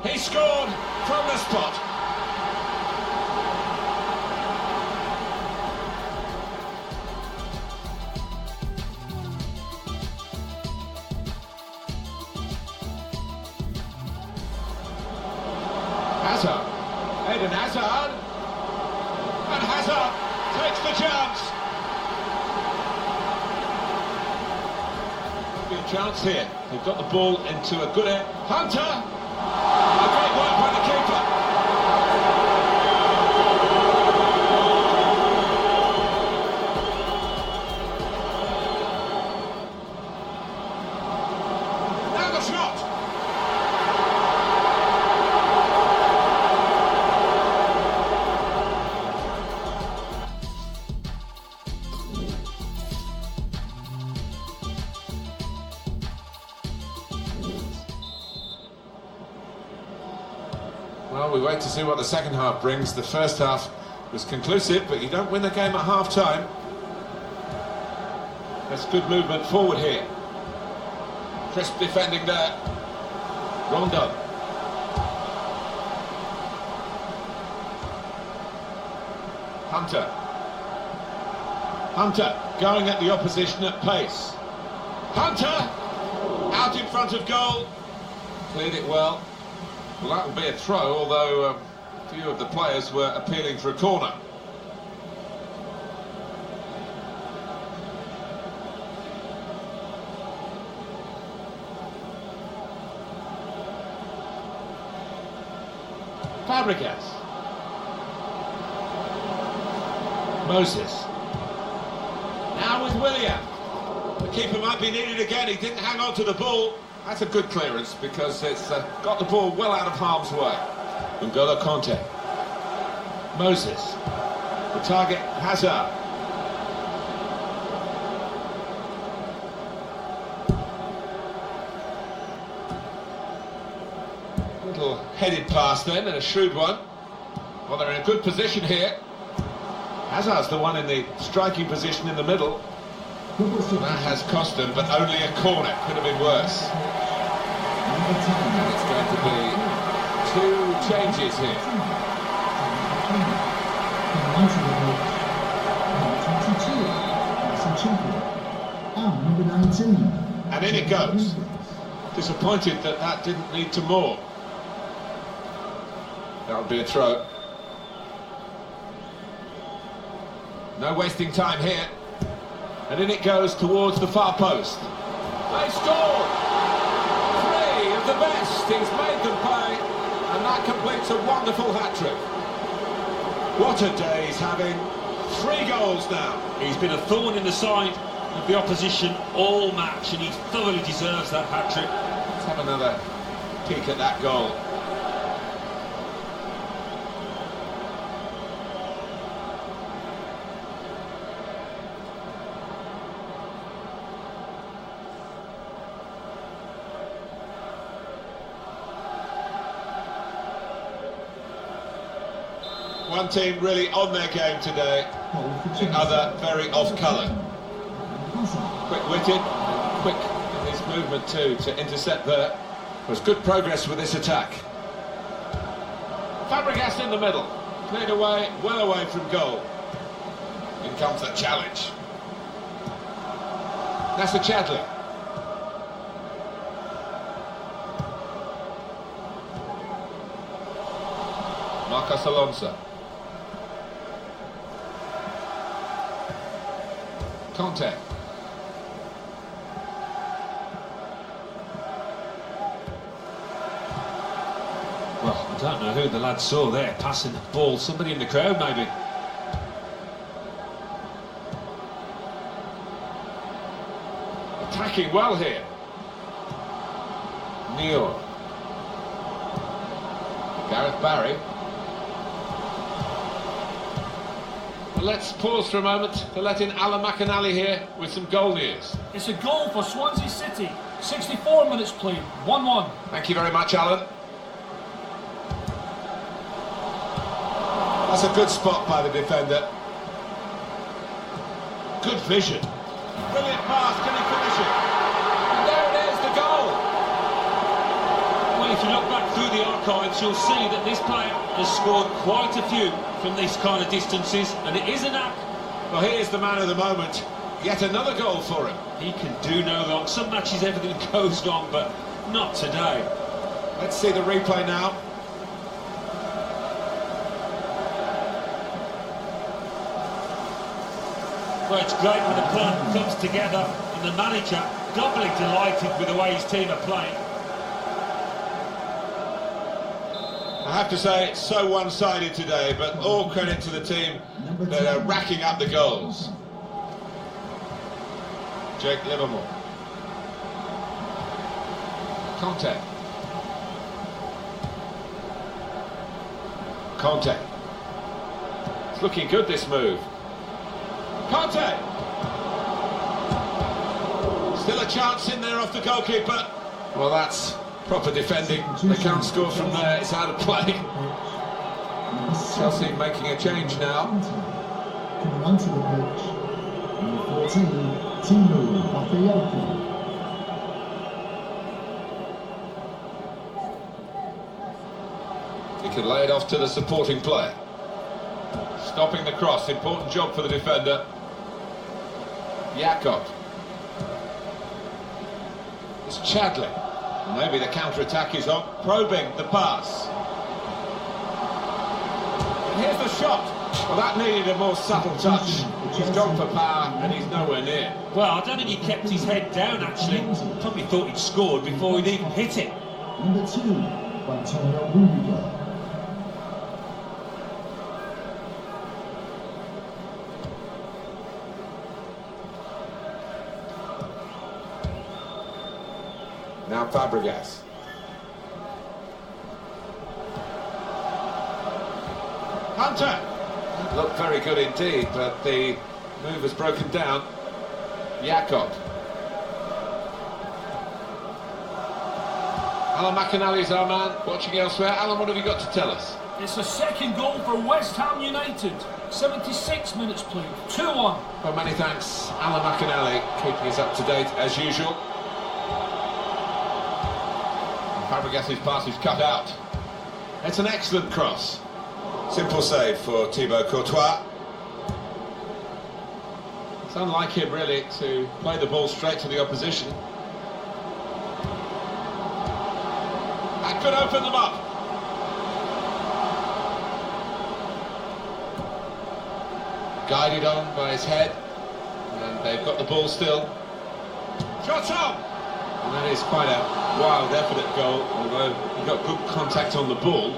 He scored from the spot. Hazard. Eden Hazard. And Hazard takes the chance. Be a chance here. They've got the ball into a good air. Hunter! A great work by the keeper. Now the shot. Well, we wait to see what the second half brings. The first half was conclusive, but you don't win the game at half-time. That's good movement forward here. Crisp defending there. Rondon. Hunter. Hunter going at the opposition at pace. Hunter! Out in front of goal. Cleared it well. Well, that will be a throw, although a few of the players were appealing for a corner. Fabregas. Moses. Now with William. The keeper might be needed again. He didn't hang on to the ball. That's a good clearance because it's got the ball well out of harm's way. N'Golo Kanté. Moses. The target, Hazard. Little headed pass then, and a shrewd one. Well, they're in a good position here. Hazard's the one in the striking position in the middle. That has cost them, but only a corner. Could have been worse. And it's going to be 2 changes here. Number 19. And in it goes. Disappointed that that didn't lead to more. That would be a throw. No wasting time here. And in it goes towards the far post. They scored! 3 of the best. He's made them pay. And that completes a wonderful hat-trick. What a day he's having. 3 goals now. He's been a thorn in the side of the opposition all match, and he thoroughly deserves that hat-trick. Let's have another peek at that goal. One team really on their game today, the other very off-colour. Quick-witted, quick in his movement too to intercept there. Was good progress with this attack. Fabregas in the middle, cleared away, well away from goal. In comes the challenge. That's the Chadley. Marcos Alonso. Conte. Well, I don't know who the lad saw there passing the ball. Somebody in the crowd, maybe. Attacking well here. Neil. Gareth Barry. Let's pause for a moment to let in Alan McInally here with some goal news. It's a goal for Swansea City. 64 minutes played, 1-1. Thank you very much, Alan. That's a good spot by the defender. Good vision. Brilliant pass, can he finish it? And there it is, the goal! Well, if you look back through the archives, you'll see that this player has scored quite a few from these kind of distances, and it is a knack. Well, here's the man of the moment. Yet another goal for him. He can do no wrong. Some matches everything goes wrong, but not today. Let's see the replay now. Well, it's great when the plan comes together and the manager doubly delighted with the way his team are playing. I have to say, it's so one-sided today, but all credit to the team that are racking up the goals. Jake Livermore. Conte. Conte. It's looking good, this move. Conte! Still a chance in there off the goalkeeper. Well, that's proper defending. They can't score from there, it's out of play. Chelsea making a change now. Coming onto the pitch, number 14, Timo Bakayoko. He can lay it off to the supporting player. Stopping the cross, important job for the defender. Jakob. It's Chadley. Maybe the counter-attack is on. Probing the pass. And here's the shot. Well, that needed a more subtle touch. He's gone for power and he's nowhere near. Well, I don't think he kept his head down, actually. Probably thought he'd scored before he'd even hit it. Number 2, Antonio Rudiger. Now Fabregas. Hunter! Looked very good indeed, but the move has broken down. Jakob. Alan McInally is our man, watching elsewhere. Alan, what have you got to tell us? It's a second goal for West Ham United. 76 minutes played, 2-1. Well, many thanks, Alan McInally, keeping us up to date as usual. And Fabregas's pass is cut out. It's an excellent cross. Simple save for Thibaut Courtois. It's unlike him, really, to play the ball straight to the opposition. That could open them up. Guided on by his head, and they've got the ball still. Shot on! And that is quite a wild effort at goal, although he got good contact on the ball.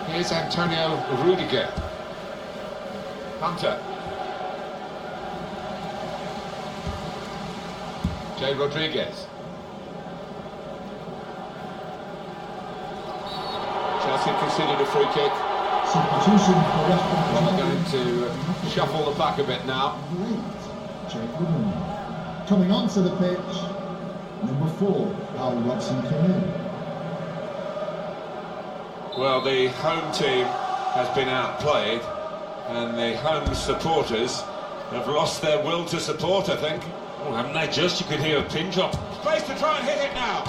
Here's Antonio Rudiger. Hunter. Jay Rodriguez. Chelsea conceded a free kick. Substitution for West Ham. Well, they're going to shuffle the pack a bit now. Coming onto the pitch, number 4, Al Robson-Kanu. Well, the home team has been outplayed, and the home supporters have lost their will to support, I think. Oh, haven't they just? You could hear a pin drop. Space to try and hit it now.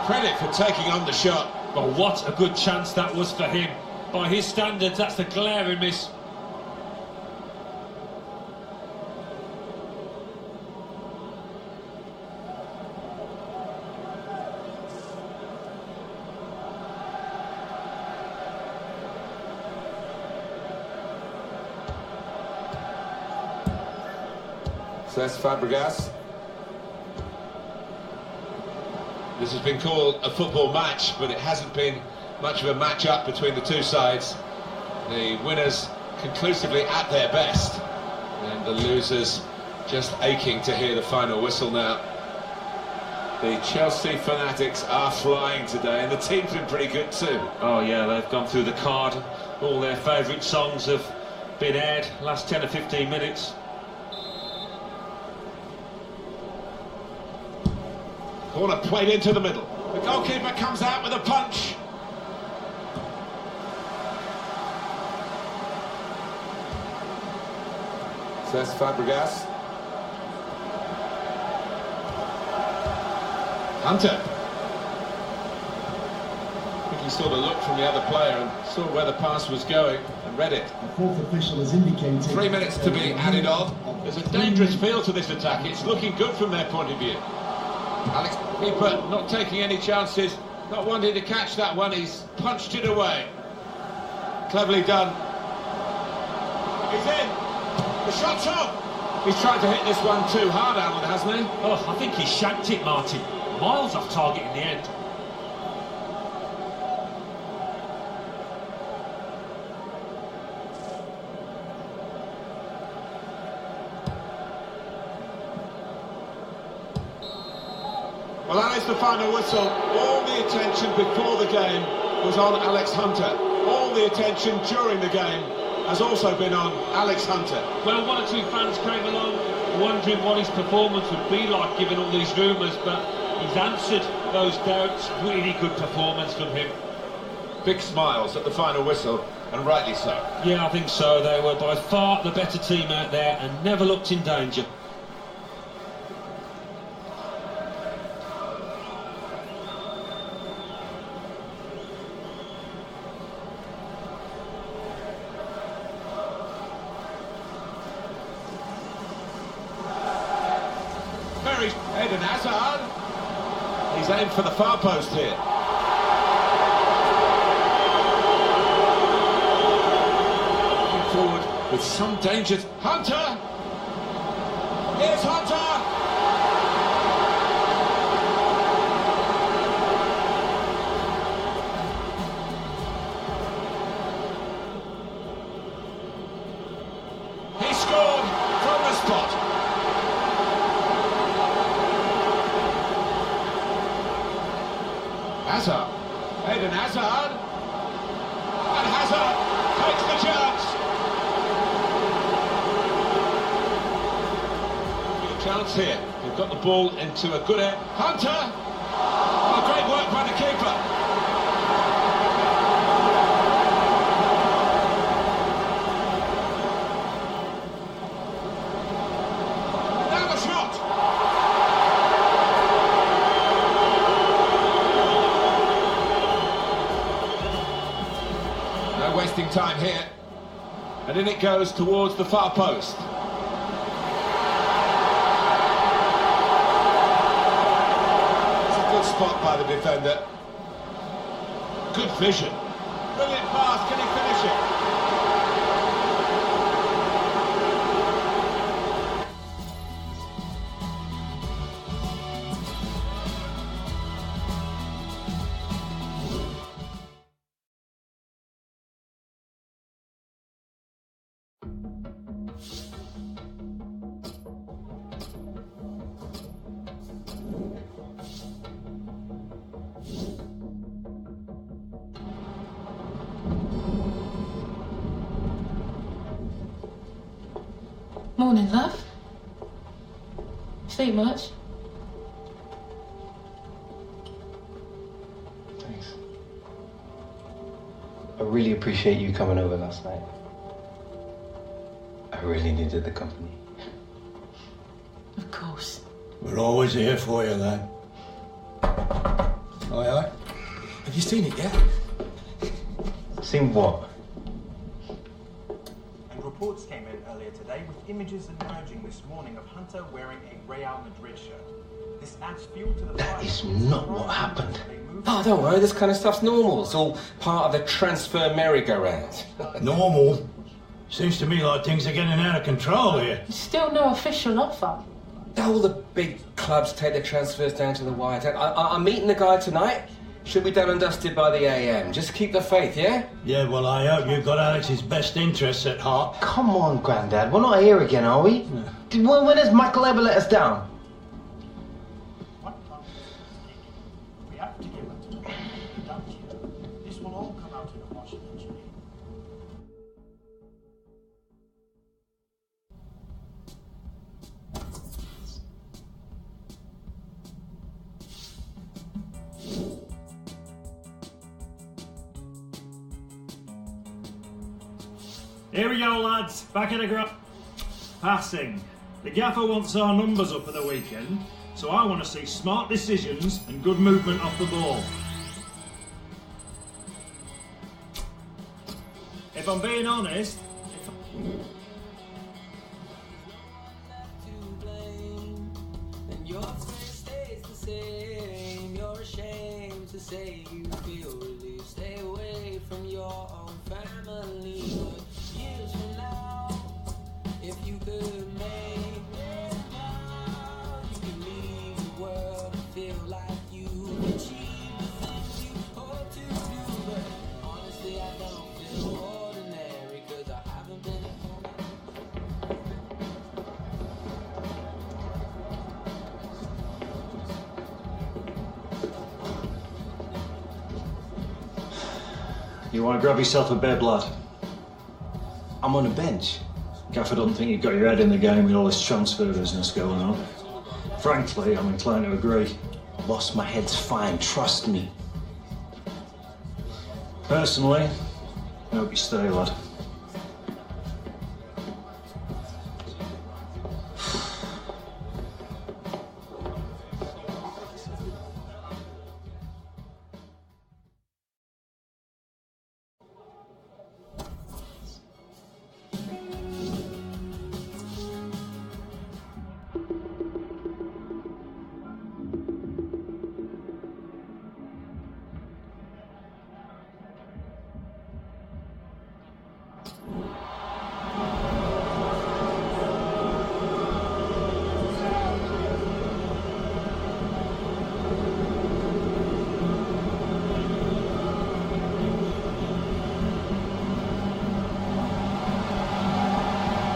Credit for taking on the shot. But what a good chance that was for him. By his standards, that's a glaring miss. Says Fabregas. This has been called a football match, but it hasn't been much of a match-up between the two sides. The winners conclusively at their best, and the losers just aching to hear the final whistle now. The Chelsea fanatics are flying today, and the team's been pretty good too. Oh yeah, they've gone through the card. All their favourite songs have been aired last 10 or 15 minutes. Corner played into the middle. The goalkeeper comes out with a punch. Says Fabregas. Hunter. I think he saw the look from the other player and saw where the pass was going and read it. The fourth official has indicated 3 minutes to be added on. There's a dangerous feel to this attack. It's looking good from their point of view. Alex, keeper not taking any chances, not wanting to catch that one. He's punched it away. Cleverly done. He's in. The shot's on. He's tried to hit this one too hard, Alan, hasn't he? Oh, I think he shanked it, Martin. Miles off target in the end. Well, that is the final whistle. All the attention before the game was on Alex Hunter. All the attention during the game has also been on Alex Hunter. Well, one or two fans came along wondering what his performance would be like given all these rumours, but he's answered those doubts. Really good performance from him. Big smiles at the final whistle, and rightly so. Yeah, I think so. They were by far the better team out there and never looked in danger. Eden Hazard. He's aimed for the far post here. Looking forward with some danger. Hunter! Here's Hunter! He scored from the spot. Hazard, Eden Hazard, and Hazard takes the chance. Chance here. They've got the ball into a good air. Hunter! Oh, great work by the keeper. Now the shot! No wasting time here. And in it goes towards the far post. Spot by the defender. Good vision. Brilliant pass, can he finish it? Morning, love. Sleep much? Thanks. I really appreciate you coming over last night. I really needed the company. Of course. We're always here for you, lad. Aye, aye. Have you seen it yet? Seen what? And reports came in earlier today with images emerging this morning of Hunter wearing a Real Madrid shirt. This adds fuel to the fire. That is not what happened. Oh, don't worry, this kind of stuff's normal. It's all part of the transfer merry-go-round. Normal? Seems to me like things are getting out of control here. Still no official offer. All the big clubs take their transfers down to the wire. I'm meeting the guy tonight. Should be done and dusted by the AM. Just keep the faith, yeah? Yeah, well, I hope you've got Alex's best interests at heart. Come on, Grandad. We're not here again, are we? Yeah. When has Michael ever let us down? We have to give it to them. This will all come out in a wash eventually. Here we go, lads. Back in the ground. Passing. The gaffer wants our numbers up at the weekend, so I want to see smart decisions and good movement off the ball. If I'm being honest, say you feel relief. Stay away from your own family. But years from now, if you could make it now, you could leave the world and feel like you achieved the things you hope to do. But honestly, I don't feel ordinary, cause I haven't been at home. you want to grab yourself a bed, lad? I'm on the bench. Gaffer doesn't think you've got your head in the game with all this transfer business going on. Frankly, I'm inclined to agree. Boss, my head's fine, trust me. Personally, I hope you stay, lad.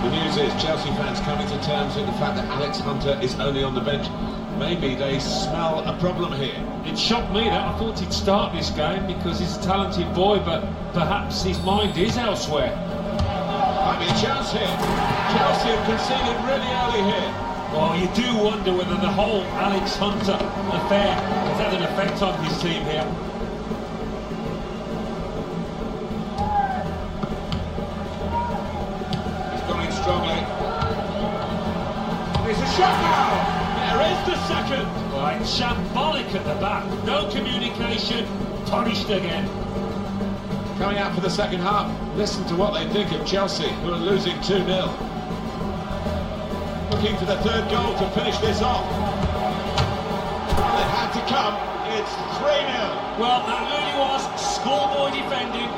The news is Chelsea fans coming to terms with the fact that Alex Hunter is only on the bench. Maybe they smell a problem here. It shocked me that I thought he'd start this game because he's a talented boy, but perhaps his mind is elsewhere. Might be a chance here. Chelsea have conceded really early here. Well, you do wonder whether the whole Alex Hunter affair has had an effect on his team here. He's gone in strongly. There's a shot now! There is the second! Right, shambolic at the back. No communication, punished again. Coming out for the second half. Listen to what they think of Chelsea, who are losing 2-0. Looking for the third goal to finish this off. Well, it had to come. It's 3-0. Well, that really was schoolboy defending.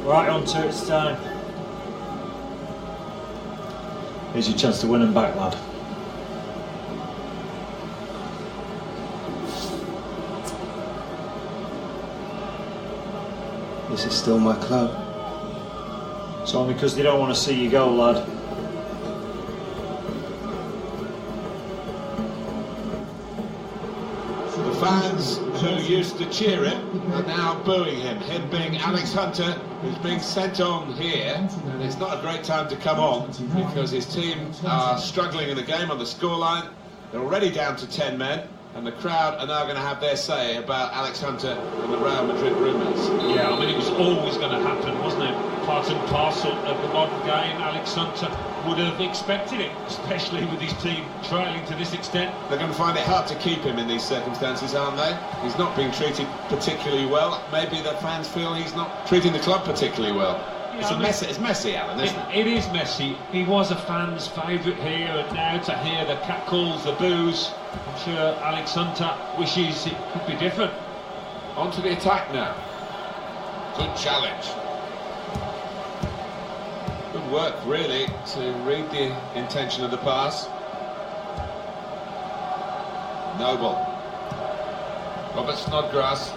Right, on to it's time. Here's your chance to win them back, lad. This is still my club. It's only because they don't want to see you go, lad. The fans who used to cheer him are now booing him. Him being Alex Hunter, who's being sent on here. And it's not a great time to come on because his team are struggling in the game on the scoreline. They're already down to 10 men. And the crowd are now going to have their say about Alex Hunter and the Real Madrid rumours. Yeah, I mean, it was always going to happen, wasn't it? Part and parcel of the modern game. Alex Hunter would have expected it, especially with his team trailing to this extent. They're going to find it hard to keep him in these circumstances, aren't they? He's not being treated particularly well. Maybe the fans feel he's not treating the club particularly well. Yeah, it's messy, Alan, isn't it? It is messy. He was a fan's favourite here, and now to hear the catcalls, the boos, I'm sure Alex Hunter wishes it could be different. On to the attack now. Good challenge. Good work, really, to read the intention of the pass. Noble. Robert Snodgrass.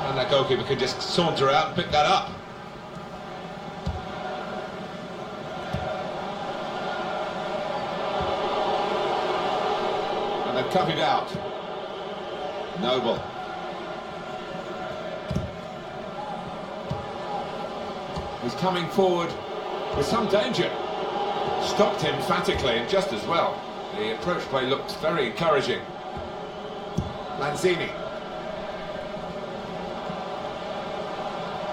And that goalkeeper could just saunter out and pick that up. And they've cut it out. Noble. He's coming forward with some danger. Stopped him emphatically and just as well. The approach play looked very encouraging. Lanzini.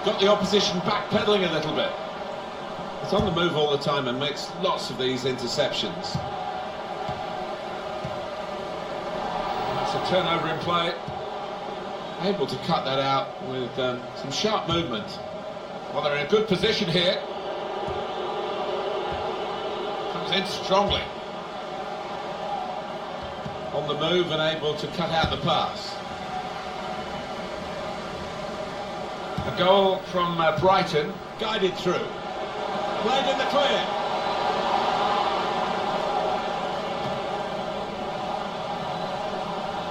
Got the opposition backpedaling a little bit. It's on the move all the time and makes lots of these interceptions. That's a turnover in play. Able to cut that out with some sharp movement. Well, they're in a good position here. Comes in strongly. On the move and able to cut out the pass. A goal from Brighton, guided through. Played in the clear.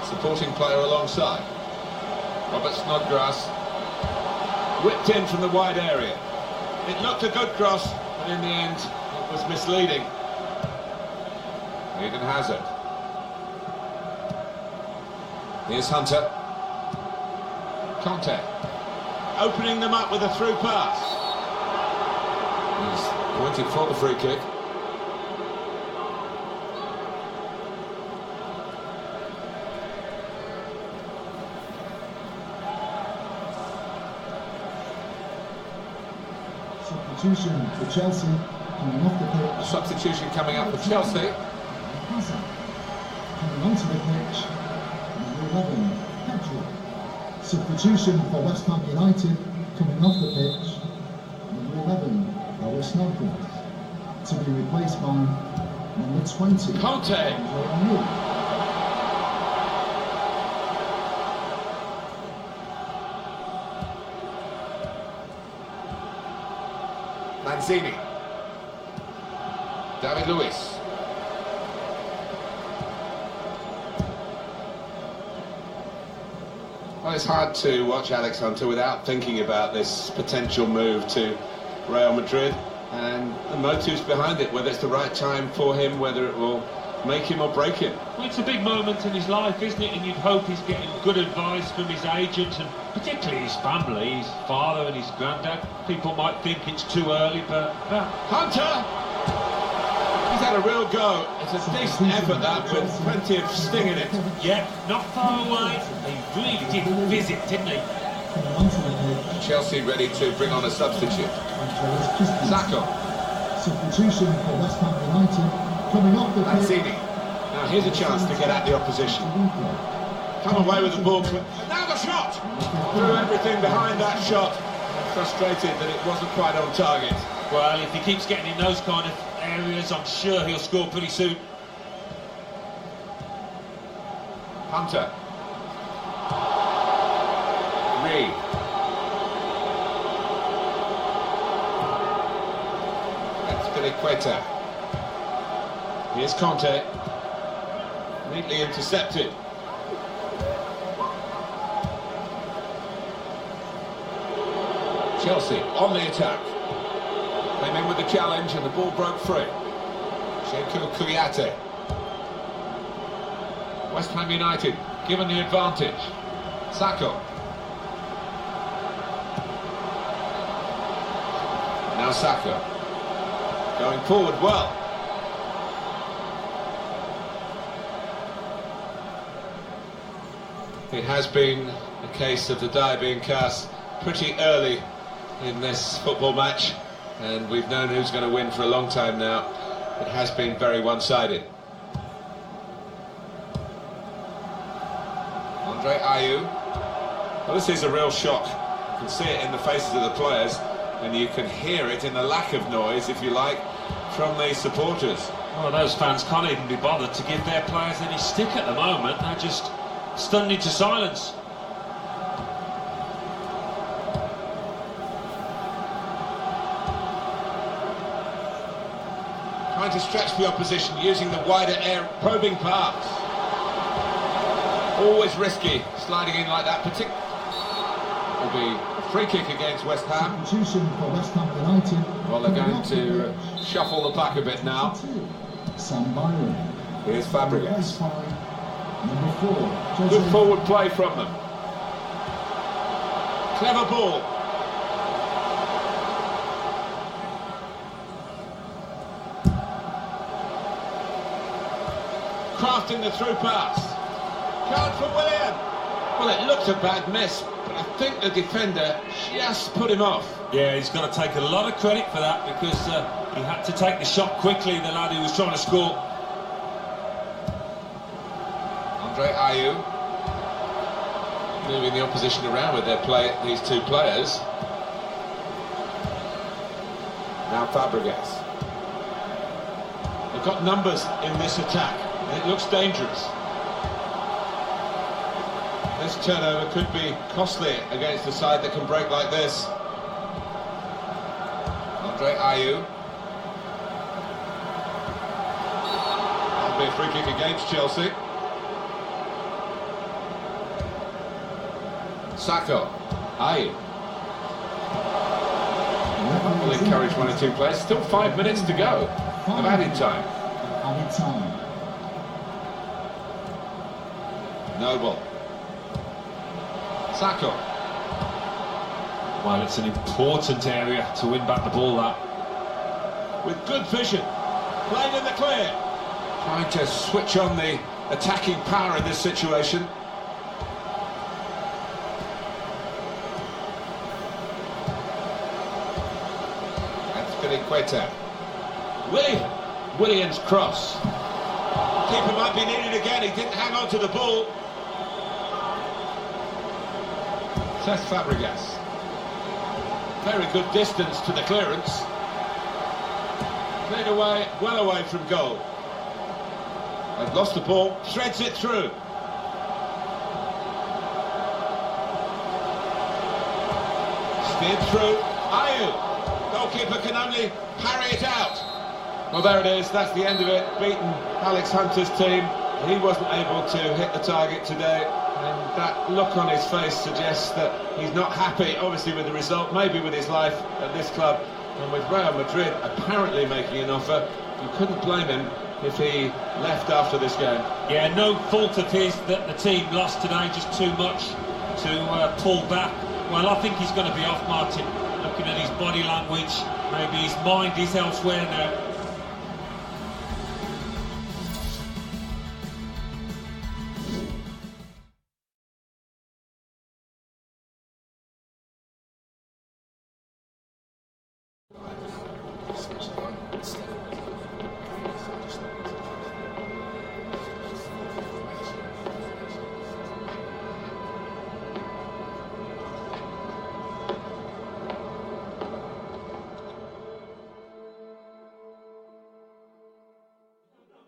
Supporting player alongside. Robert Snodgrass. Whipped in from the wide area. It looked a good cross, but in the end, it was misleading. Eden Hazard. Here's Hunter. Conte. Opening them up with a through pass. He's pointing for the free kick. Substitution for Chelsea coming off the pitch. Substitution coming up for Chelsea. Hazard coming onto the pitch. Number 11, Pedro. Substitution for West Ham United coming off the pitch. Number 11, Robert Snodgrass. To be replaced by number 20, Conte. Lanzini. David Luiz. Well, it's hard to watch Alex Hunter without thinking about this potential move to Real Madrid and the motives behind it, whether it's the right time for him, whether it will make him or break him. Well, it's a big moment in his life, isn't it? And you'd hope he's getting good advice from his agent and particularly his family, his father and his granddad. People might think it's too early, but... Hunter! He's had a real go. It's a decent effort, that, with plenty of sting in it. Yeah, not far away. He really did visit, didn't he? Chelsea ready to bring on a substitute. Sacco. Substitution for West Ham United. Coming off the Lanzini. Now here's a chance to get at the opposition. Come away with the ball. And now the shot! Threw everything behind that shot. Frustrated that it wasn't quite on target. Well, if he keeps getting in those kind of areas, I'm sure he'll score pretty soon. Hunter. Reed. That's Piliqueta. Here's Conte. Neatly intercepted. Chelsea on the attack. Came in with the challenge and the ball broke free. Sheiko Kouyaté. West Ham United given the advantage. Sacco. Now Sacco. Going forward well. It has been a case of the die being cast pretty early in this football match, and we've known who's going to win for a long time now. It has been very one-sided. Andre Ayew. Well, this is a real shock. You can see it in the faces of the players, and you can hear it in the lack of noise, if you like, from the supporters. Well, those fans can't even be bothered to give their players any stick at the moment. They're just stunned into silence. Trying to stretch the opposition using the wider air probing pass. Always risky sliding in like that. Will be a free kick against West Ham. Substitution for West Ham United. Well, they're going to shuffle the pack a bit now. Sam Byron. Here's Fabregas. Number 4. Good forward play from them. Clever ball. Crafting the through pass. Card for Willian. Well, it looked a bad miss, but I think the defender just put him off. Yeah, he's got to take a lot of credit for that because he had to take the shot quickly, the lad who was trying to score. Andre Ayew. Moving the opposition around with these two players. Now Fabregas. They've got numbers in this attack, and it looks dangerous. This turnover could be costly against a side that can break like this. Andre Ayew. That'll be a free kick against Chelsea. Sacco. Ayew. Will encourage one or two players. Still 5 minutes to go of added time. Added time. Noble. Sacco. Well, it's an important area to win back the ball, that. With good vision. Playing in the clear. Trying to switch on the attacking power in this situation. That's Piliqueta. Willian's cross. Keeper might be needed again. He didn't hang on to the ball. Cesc Fabregas. Very good distance to the clearance. Played away, well away from goal. They've lost the ball, threads it through. Steered through. Ayew. Goalkeeper can only parry it out. Well, there it is. That's the end of it. Beaten Alex Hunter's team. He wasn't able to hit the target today. And that look on his face suggests that he's not happy, obviously, with the result, maybe with his life at this club. And with Real Madrid apparently making an offer, you couldn't blame him if he left after this game. Yeah, no fault of his that the team lost today, just too much to pull back. Well, I think he's going to be off, Martin. Looking at his body language, maybe his mind is elsewhere now.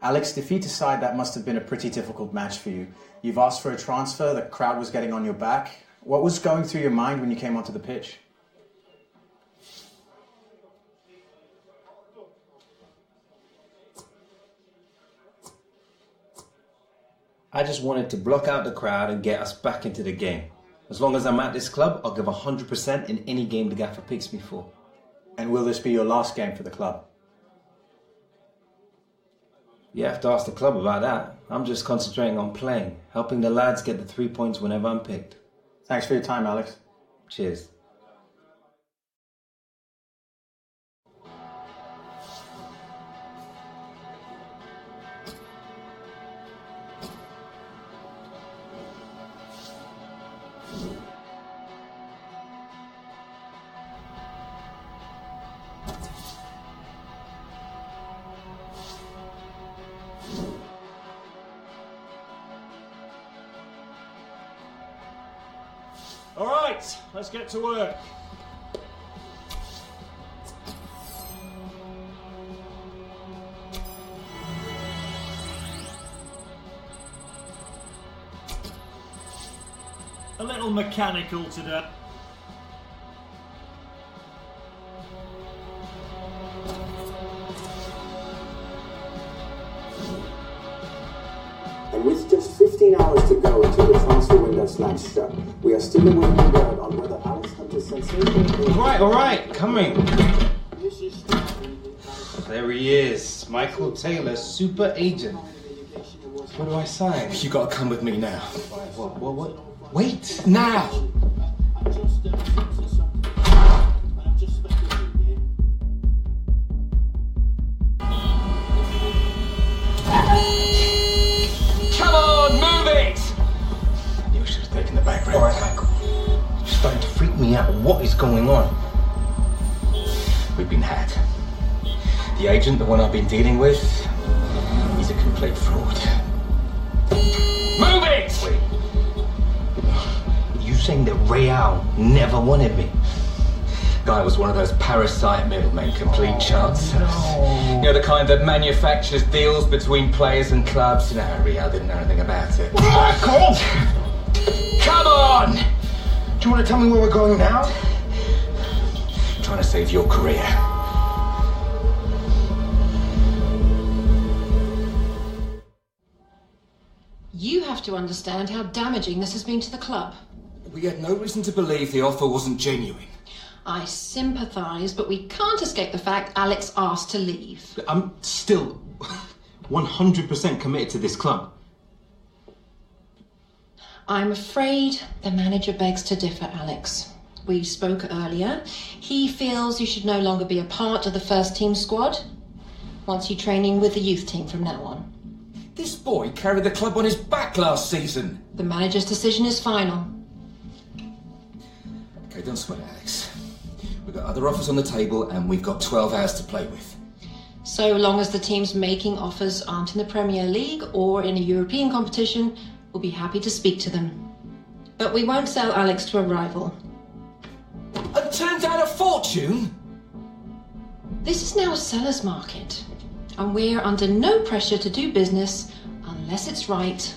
Alex, defeat aside, that must have been a pretty difficult match for you. You've asked for a transfer, the crowd was getting on your back. What was going through your mind when you came onto the pitch? I just wanted to block out the crowd and get us back into the game. As long as I'm at this club, I'll give 100% in any game the gaffer picks me for. And will this be your last game for the club? You have to ask the club about that. I'm just concentrating on playing, helping the lads get the 3 points whenever I'm picked. Thanks for your time, Alex. Cheers. All right, let's get to work. A little mechanical today. And with just 15 hours to go until the transfer window slams shut, we are still awaiting word on whether Alex Hunter's sensational... All right, coming. There he is, Michael Taylor, super agent. What do I sign? You gotta come with me now. What? Wait, now! Come on, move it! You should have taken the back road. All right, Michael. You're starting to freak me out. What is going on? We've been had. The agent, the one I've been dealing with, he's a complete fraud. Move it! Wait. You saying that Real never wanted me? Guy was one of those parasite middlemen, complete chance. No. You know, the kind that manufactures deals between players and clubs. No, Real didn't know anything about it. Michael! Come on! Do you want to tell me where we're going now? I'm trying to save your career. You have to understand how damaging this has been to the club. We had no reason to believe the offer wasn't genuine. I sympathise, but we can't escape the fact Alex asked to leave. I'm still 100% committed to this club. I'm afraid the manager begs to differ, Alex. We spoke earlier. He feels you should no longer be a part of the first team squad. Wants you training with the youth team from now on. This boy carried the club on his back last season. The manager's decision is final. Okay, don't sweat it, Alex. We've got other offers on the table and we've got 12 hours to play with. So long as the teams making offers aren't in the Premier League or in a European competition, we'll be happy to speak to them. But we won't sell Alex to a rival. And turn down a fortune? This is now a seller's market, and we're under no pressure to do business unless it's right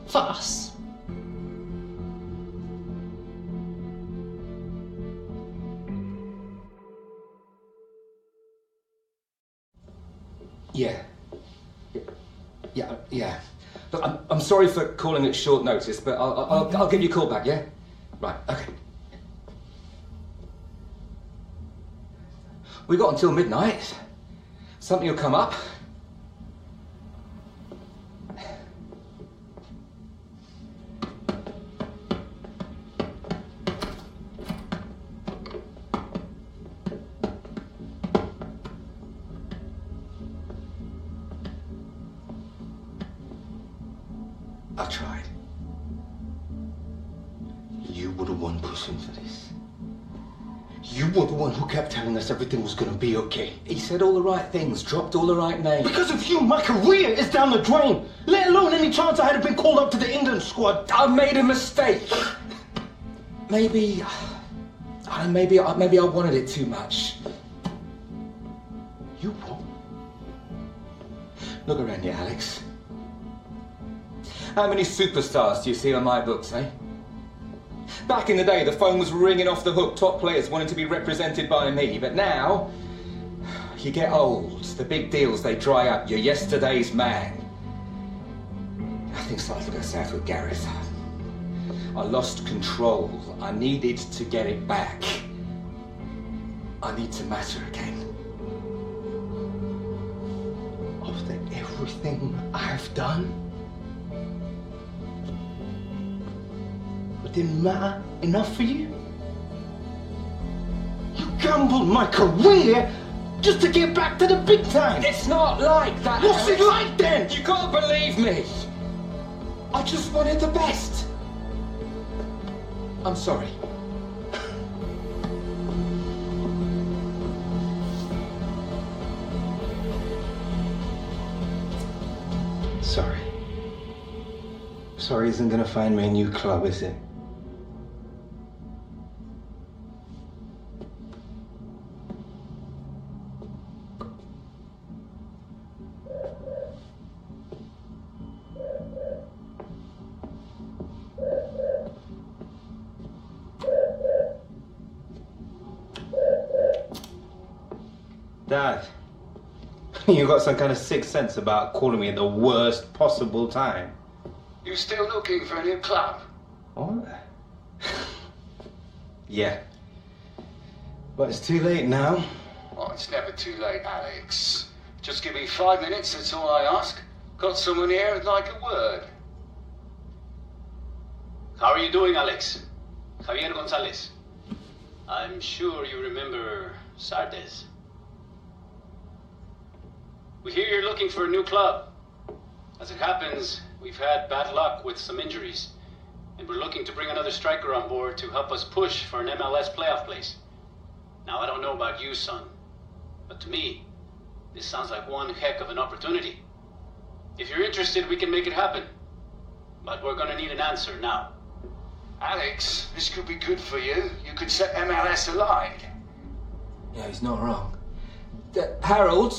for us. Yeah. Look, I'm sorry for calling it short notice, but I'll give you a call back, yeah? Right, okay. We got until midnight. Something will come up. I tried. You were the one pushing for this. You were the one who kept telling us everything was gonna be okay. He said all the right things, dropped all the right names. Because of you, my career is down the drain. Let alone any chance I had been called up to the England squad. I made a mistake. Maybe I wanted it too much. You what? Look around you, Alex. How many superstars do you see on my books, eh? Back in the day, the phone was ringing off the hook, top players wanting to be represented by me. But now, you get old, the big deals, they dry up. You're yesterday's man. Things started to go south with Gareth. I lost control. I needed to get it back. I need to matter again. After everything I've done? It didn't matter enough for you? You gambled my career just to get back to the big time! It's not like that! What's it like then? You can't believe me! I just wanted the best! I'm sorry. Sorry. Sorry isn't gonna find me a new club, is it? Dad, you got some kind of sixth sense about calling me at the worst possible time. You still looking for a new club? What? Yeah. But it's too late now. Oh, it's never too late, Alex. Just give me 5 minutes, that's all I ask. Got someone here who'd like a word. How are you doing, Alex? Javier Gonzalez. I'm sure you remember Sardes. We hear you're looking for a new club. As it happens, we've had bad luck with some injuries, and we're looking to bring another striker on board to help us push for an MLS playoff place. Now, I don't know about you, son, but to me, this sounds like one heck of an opportunity. If you're interested, we can make it happen, but we're gonna need an answer now. Alex, this could be good for you. You could set MLS alight. Yeah, he's not wrong. Harold,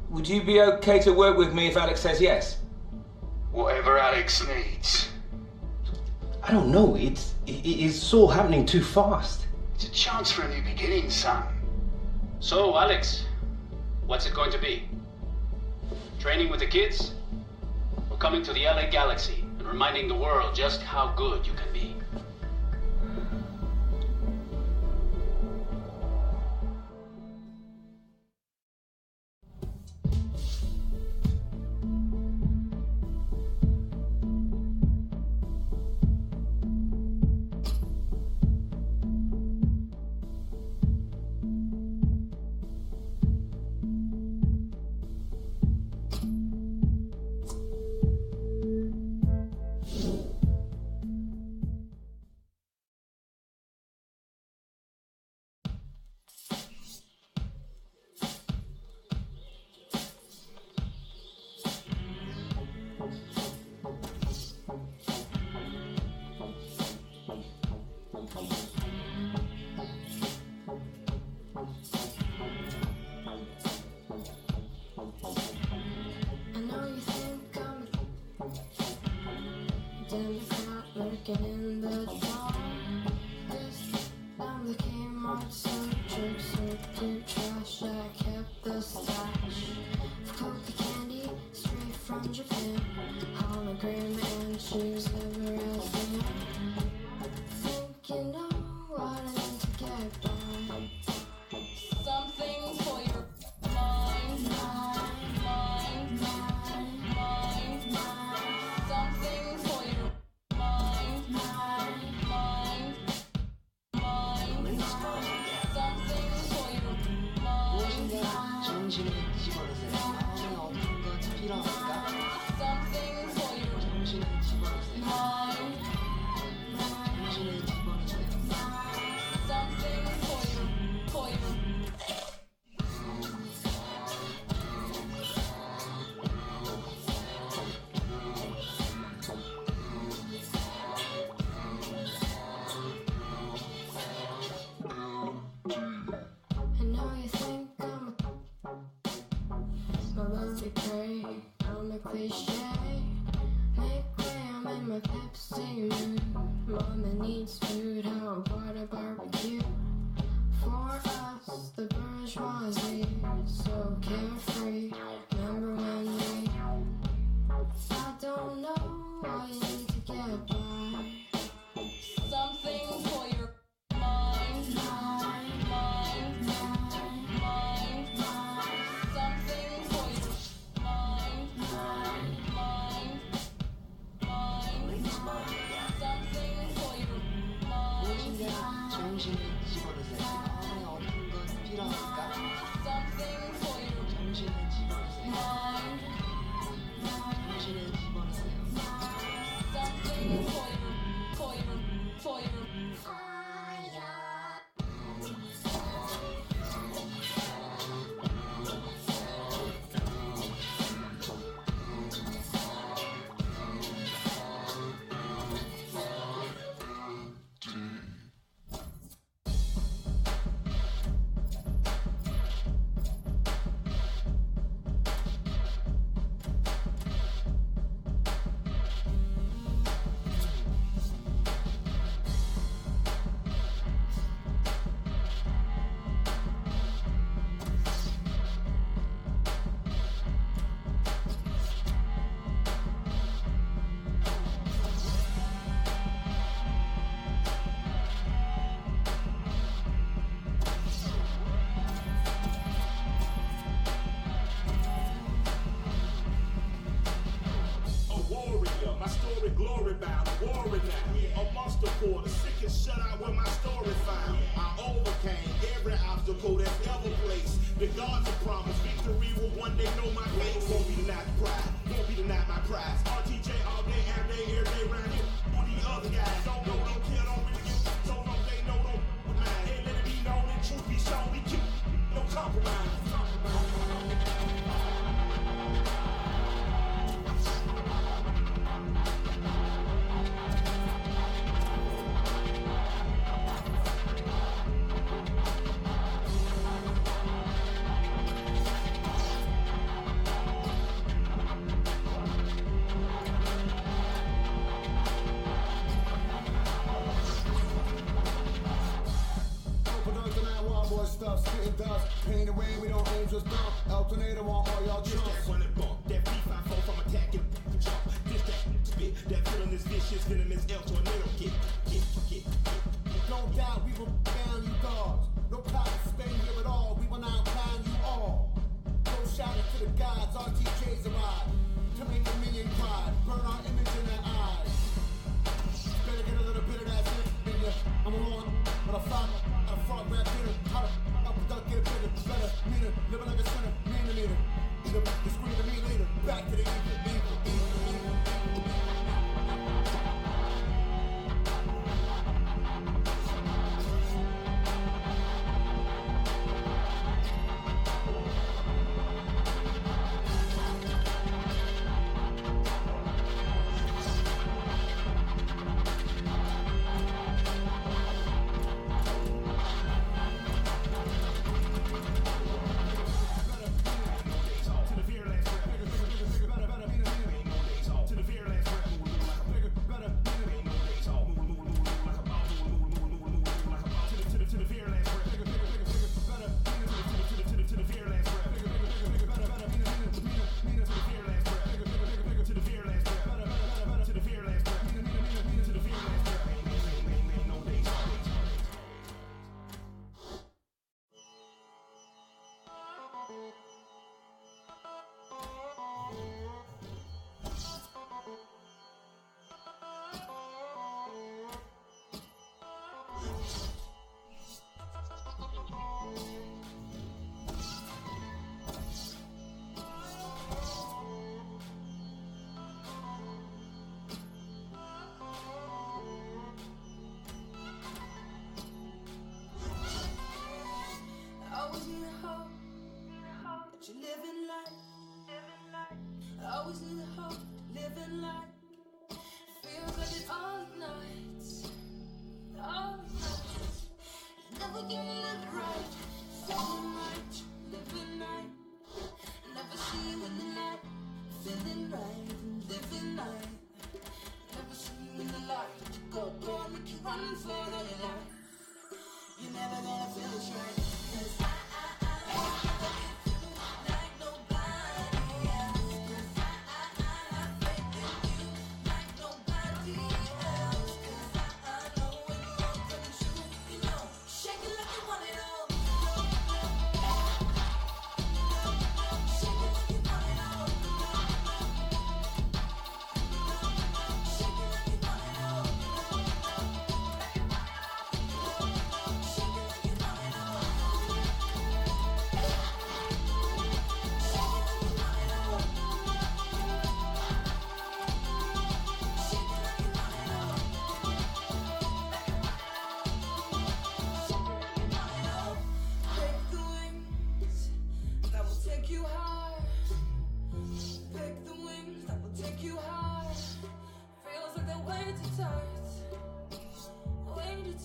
would you be okay to work with me if Alex says yes? Whatever Alex needs. I don't know, it's all happening too fast. It's a chance for a new beginning, son. So, Alex, what's it going to be? Training with the kids? Or coming to the LA Galaxy and reminding the world just how good you can be? In the dark, I'm the Kmart, some tricks to trash. I kept the stash of coca candy straight from Japan. Hologram and shoes never has been. Think you know what I need to get by. Something for your mind, mind, mind, mind, mind. Something for your 정신을 집어넣으세요. 마음에 없는 것이 필요합니까? 정신을 그냥 정신을 집어넣으세요. 마음에 어떤 건 필요하니까 정신을 집어넣으세요. 정신을 집어넣으세요.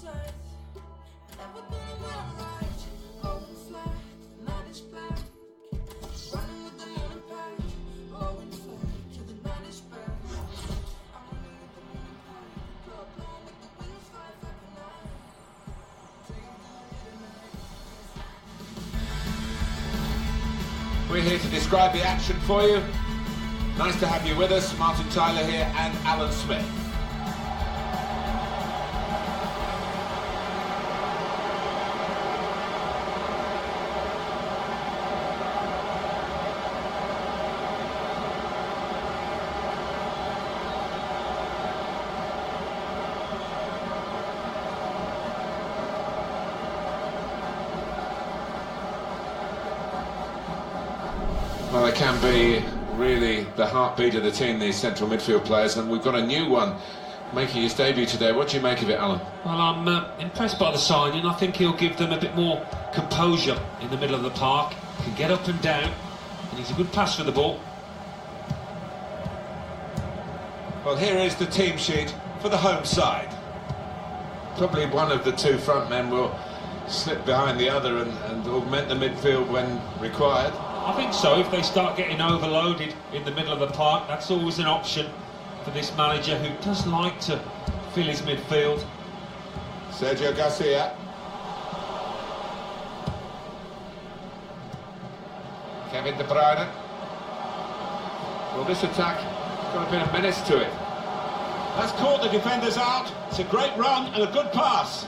tight. Never been a man right. Going flat, the night is black. Running with the moon and pack. Going flat till the night is back. I'm running with the moon and pack. Club long with the wheels fly like a knife. Take them to the midnight. We're here to describe the action for you. Nice to have you with us. Martin Tyler here and Alan Smith. Well, they can be really the heartbeat of the team, these central midfield players, and we've got a new one making his debut today. What do you make of it, Alan? Well, I'm impressed by the signing. I think he'll give them a bit more composure in the middle of the park. Can get up and down, and he's a good pass for the ball. Well, here is the team sheet for the home side. Probably one of the two front men will slip behind the other and augment the midfield when required. I think so. If they start getting overloaded in the middle of the park, that's always an option for this manager who does like to fill his midfield. Sergio Garcia. Kevin De Bruyne. Well, this attack has got a bit of menace to it. That's caught the defenders out. It's a great run and a good pass.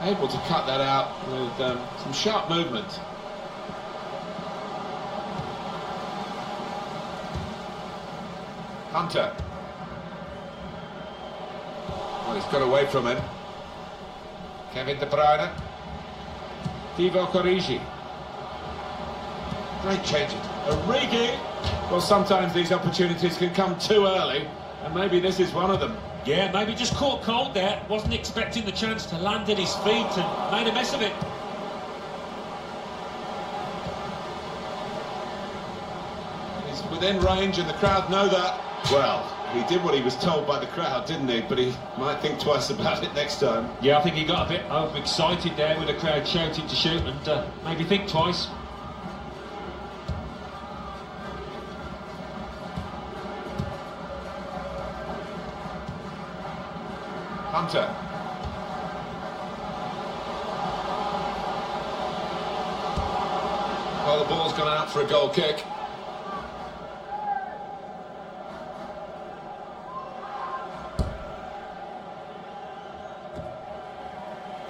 Able to cut that out with some sharp movement. Hunter. Well, he's got away from him. Kevin De Bruyne. Divock Origi. Great change. Origi. Well, sometimes these opportunities can come too early, and maybe this is one of them. Yeah, maybe just caught cold there. Wasn't expecting the chance to land at his feet and made a mess of it. He's within range and the crowd know that. Well, he did what he was told by the crowd, didn't he? But he might think twice about it next time. Yeah, I think he got a bit overexcited there with the crowd shouting to shoot, and maybe think twice. Hunter. Well, the ball's gone out for a goal kick.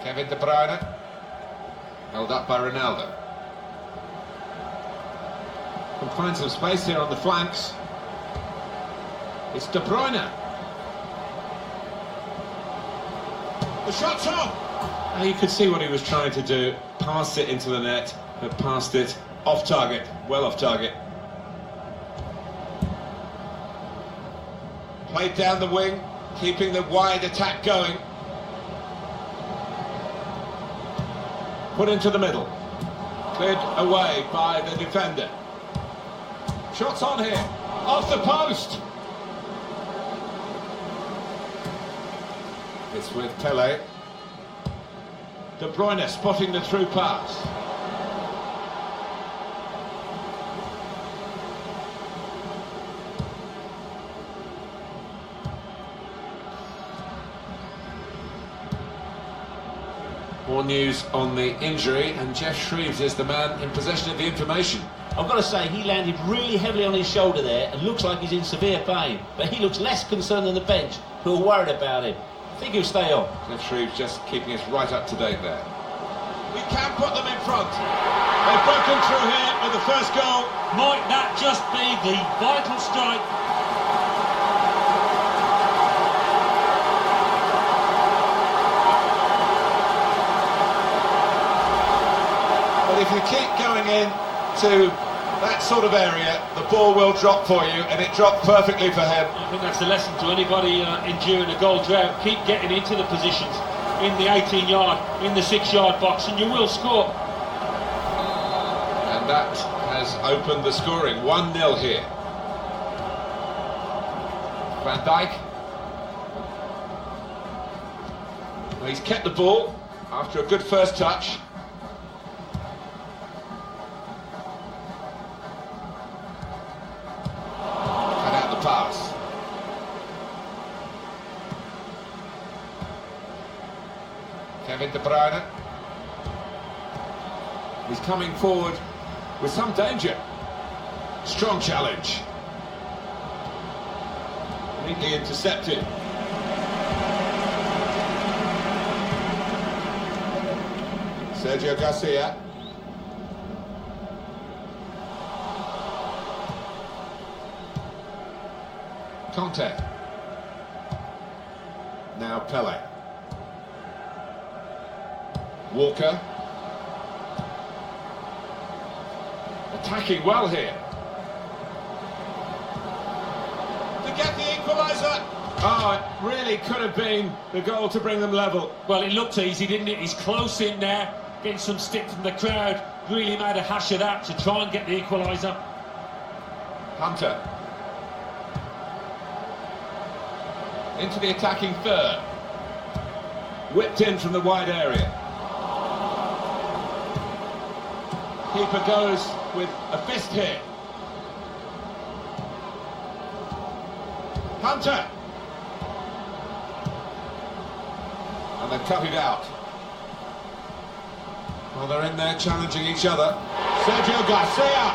Kevin De Bruyne. Held up by Ronaldo. Can find some space here on the flanks. It's De Bruyne. The shot's on! Now you could see what he was trying to do. Pass it into the net, but passed it off target. Well off target. Played down the wing, keeping the wide attack going. Put into the middle. Cleared away by the defender. Shots on here. Off the post! It's with Pele. De Bruyne spotting the through pass. More news on the injury, and Jeff Shreves is the man in possession of the information. I've got to say, he landed really heavily on his shoulder there and looks like he's in severe pain. But he looks less concerned than the bench, who are worried about him. I think he'll stay on. Jeff Shreves just keeping us right up to date there. We can put them in front. They've broken through here with the first goal. Might that just be the vital strike? But if you keep going in to that sort of area, the ball will drop for you, and it dropped perfectly for him. I think that's a lesson to anybody enduring a goal drought. Keep getting into the positions in the 18-yard, in the 6-yard box, and you will score. And that has opened the scoring. 1-0 here. Van Dijk. Well, he's kept the ball after a good first touch. Cut out the pass. Kevin De Bruyne. He's coming forward with some danger. Strong challenge. Neatly intercepted. Sergio Garcia. Conte. Now Pele. Walker. Attacking well here. To get the equaliser. Oh, it really could have been the goal to bring them level. Well, it looked easy, didn't it? He's close in there, getting some stick from the crowd. Really made a hash of that to try and get the equaliser. Hunter. Into the attacking third. Whipped in from the wide area. Keeper goes with a fist hit. Hunter. And they've cut it out. Well, they're in there challenging each other. Sergio Garcia.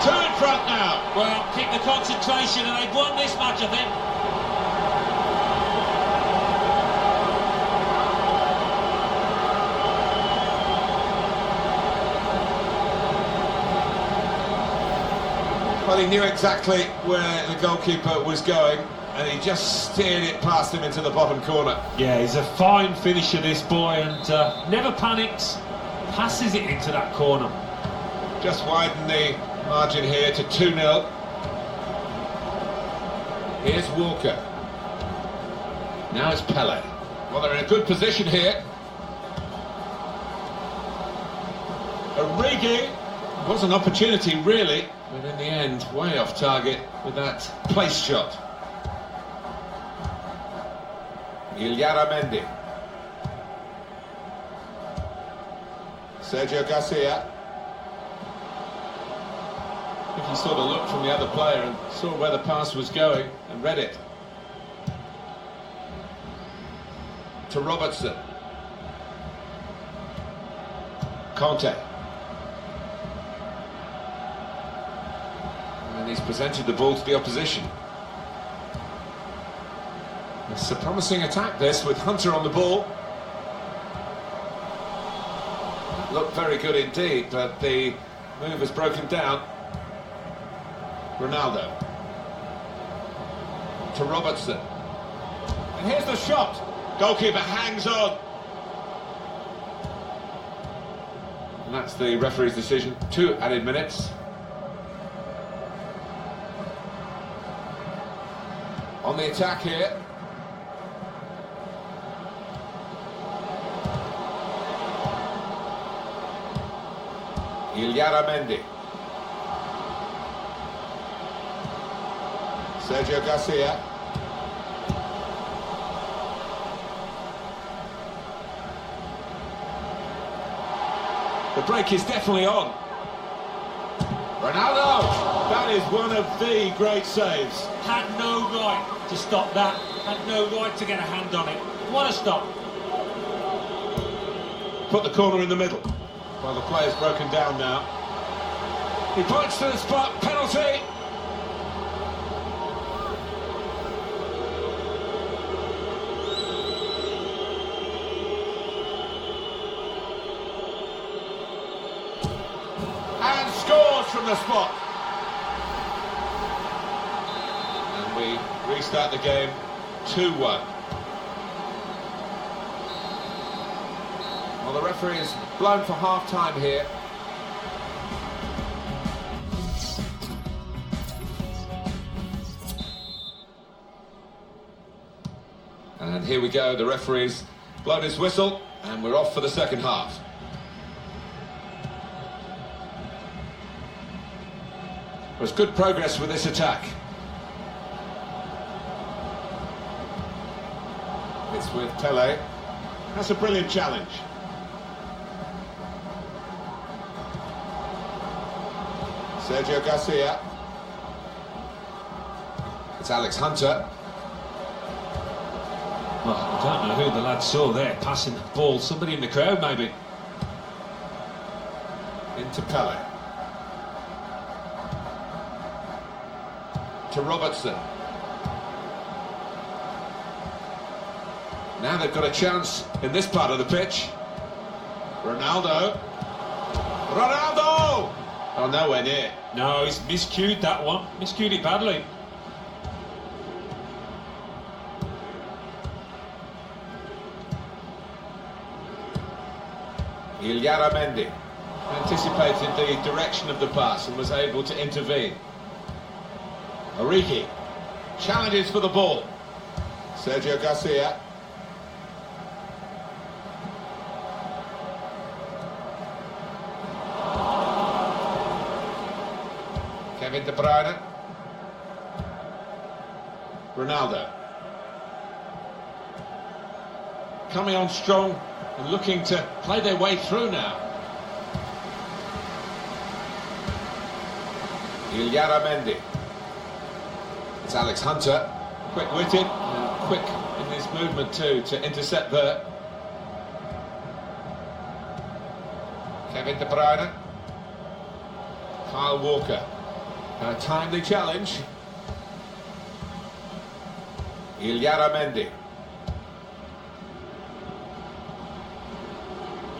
Two in front now. Well, keep the concentration and they've won this match, I think. Well, he knew exactly where the goalkeeper was going, and he just steered it past him into the bottom corner. Yeah, he's a fine finisher, this boy, and never panics, passes it into that corner. Just widen the margin here to 2-0. Here's Walker. Now it's Pele. Well, they're in a good position here. Origi. Was an opportunity, really, but in the end, way off target with that place shot. Illarramendi. Sergio Garcia. I think he sort of looked from the other player and saw where the pass was going and read it. To Robertson. Conte. And he's presented the ball to the opposition. It's a promising attack, this, with Hunter on the ball. Looked very good indeed, but the move has broken down. Ronaldo. To Robertson. And here's the shot. Goalkeeper hangs on. And that's the referee's decision. 2 added minutes. On the attack here. Illarramendi. Sergio Garcia. The break is definitely on. Ronaldo! That is one of the great saves. Had no right to stop that. Had no right to get a hand on it. What a stop. Put the corner in the middle. Well, the player's broken down now. He points to the spot. Penalty! And scores from the spot. And we restart the game 2-1. Well, the referee is blown for half-time here. And here we go, the referee's blown his whistle, and we're off for the second half. There's good progress with this attack. It's with Pele. That's a brilliant challenge. Sergio Garcia. It's Alex Hunter. Well, I don't know who the lad saw there passing the ball. Somebody in the crowd, maybe. Into Pele. To Robertson. Now they've got a chance in this part of the pitch. Ronaldo. Ronaldo! Oh, nowhere near. No, he's miscued that one. Miscued it badly. Illarramendi anticipated the direction of the pass and was able to intervene. Origi challenges for the ball. Sergio Garcia. Kevin De Bruyne. Ronaldo. Coming on strong and looking to play their way through now. Illarramendi. It's Alex Hunter. Quick-witted and quick in his movement too to intercept there. Kevin De Bruyne. Kyle Walker. A timely challenge. Illarramendi.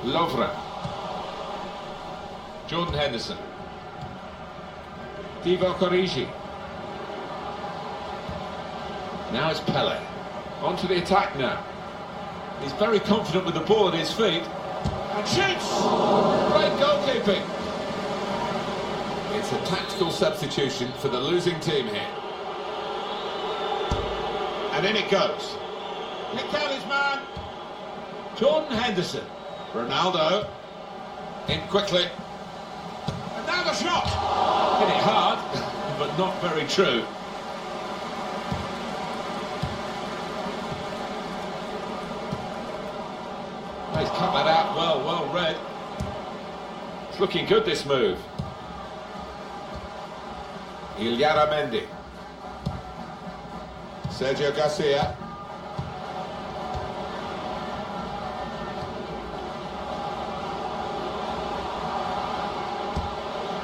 Lovren. Jordan Henderson. Divock Origi. Now it's Pele. On to the attack now. He's very confident with the ball at his feet. And shoots! Great goalkeeping. It's a tactical substitution for the losing team here. And in it goes. Picked out his man. Jordan Henderson. Ronaldo. In quickly. And now the shot! Hit it hard, but not very true. He's cut that out well read. It's looking good, this move. Illarramendi. Sergio Garcia.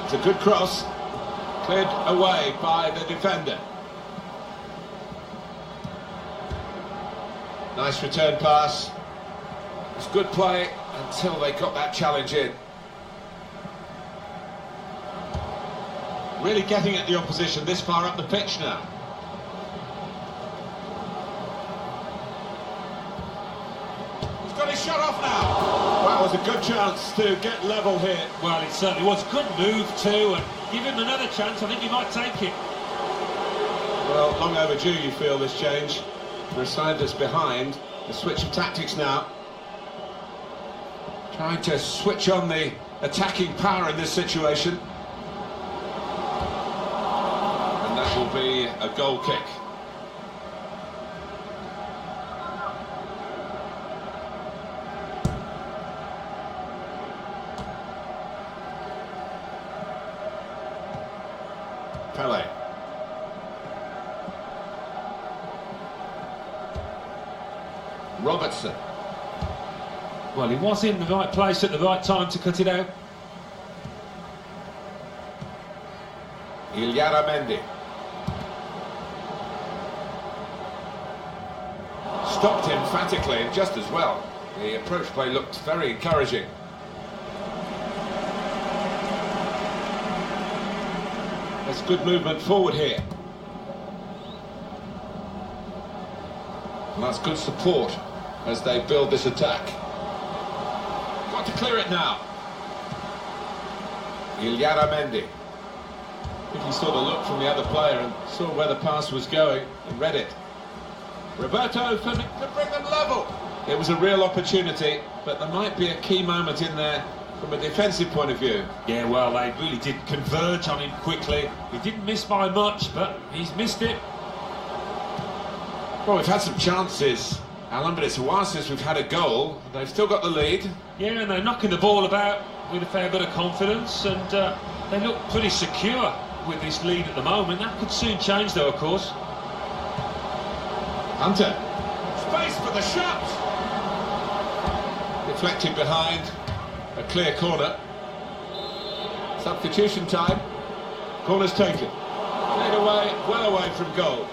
It's a good cross. Cleared away by the defender. Nice return pass. It's good play until they got that challenge in. Really getting at the opposition this far up the pitch now. He's got his shot off now. That was a good chance to get level here. Well, it certainly was. Good move too, and give him another chance. I think he might take it. Well, long overdue, you feel, this change. For a side that's behind, the switch of tactics now. Trying to switch on the attacking power in this situation. And that will be a goal kick. Pele. Robertson. Well, he was in the right place at the right time to cut it out. Illarramendi. Stopped emphatically and just as well. The approach play looked very encouraging. There's good movement forward here. And that's good support as they build this attack. Got to clear it now. Illarramendi. I think he saw the look from the other player and saw where the pass was going and read it. Roberto to bring them level. It was a real opportunity, but there might be a key moment in there from a defensive point of view. Yeah, well, they really did converge on him quickly. He didn't miss by much, but he's missed it. Well, we've had some chances Alan, but it's a while since we've had a goal. They've still got the lead. Yeah, and they're knocking the ball about with a fair bit of confidence, and they look pretty secure with this lead at the moment. That could soon change, though, of course. Hunter. Space for the shot. Deflected behind. A clear corner. Substitution time. Corner's taken. Played away, well away from goal.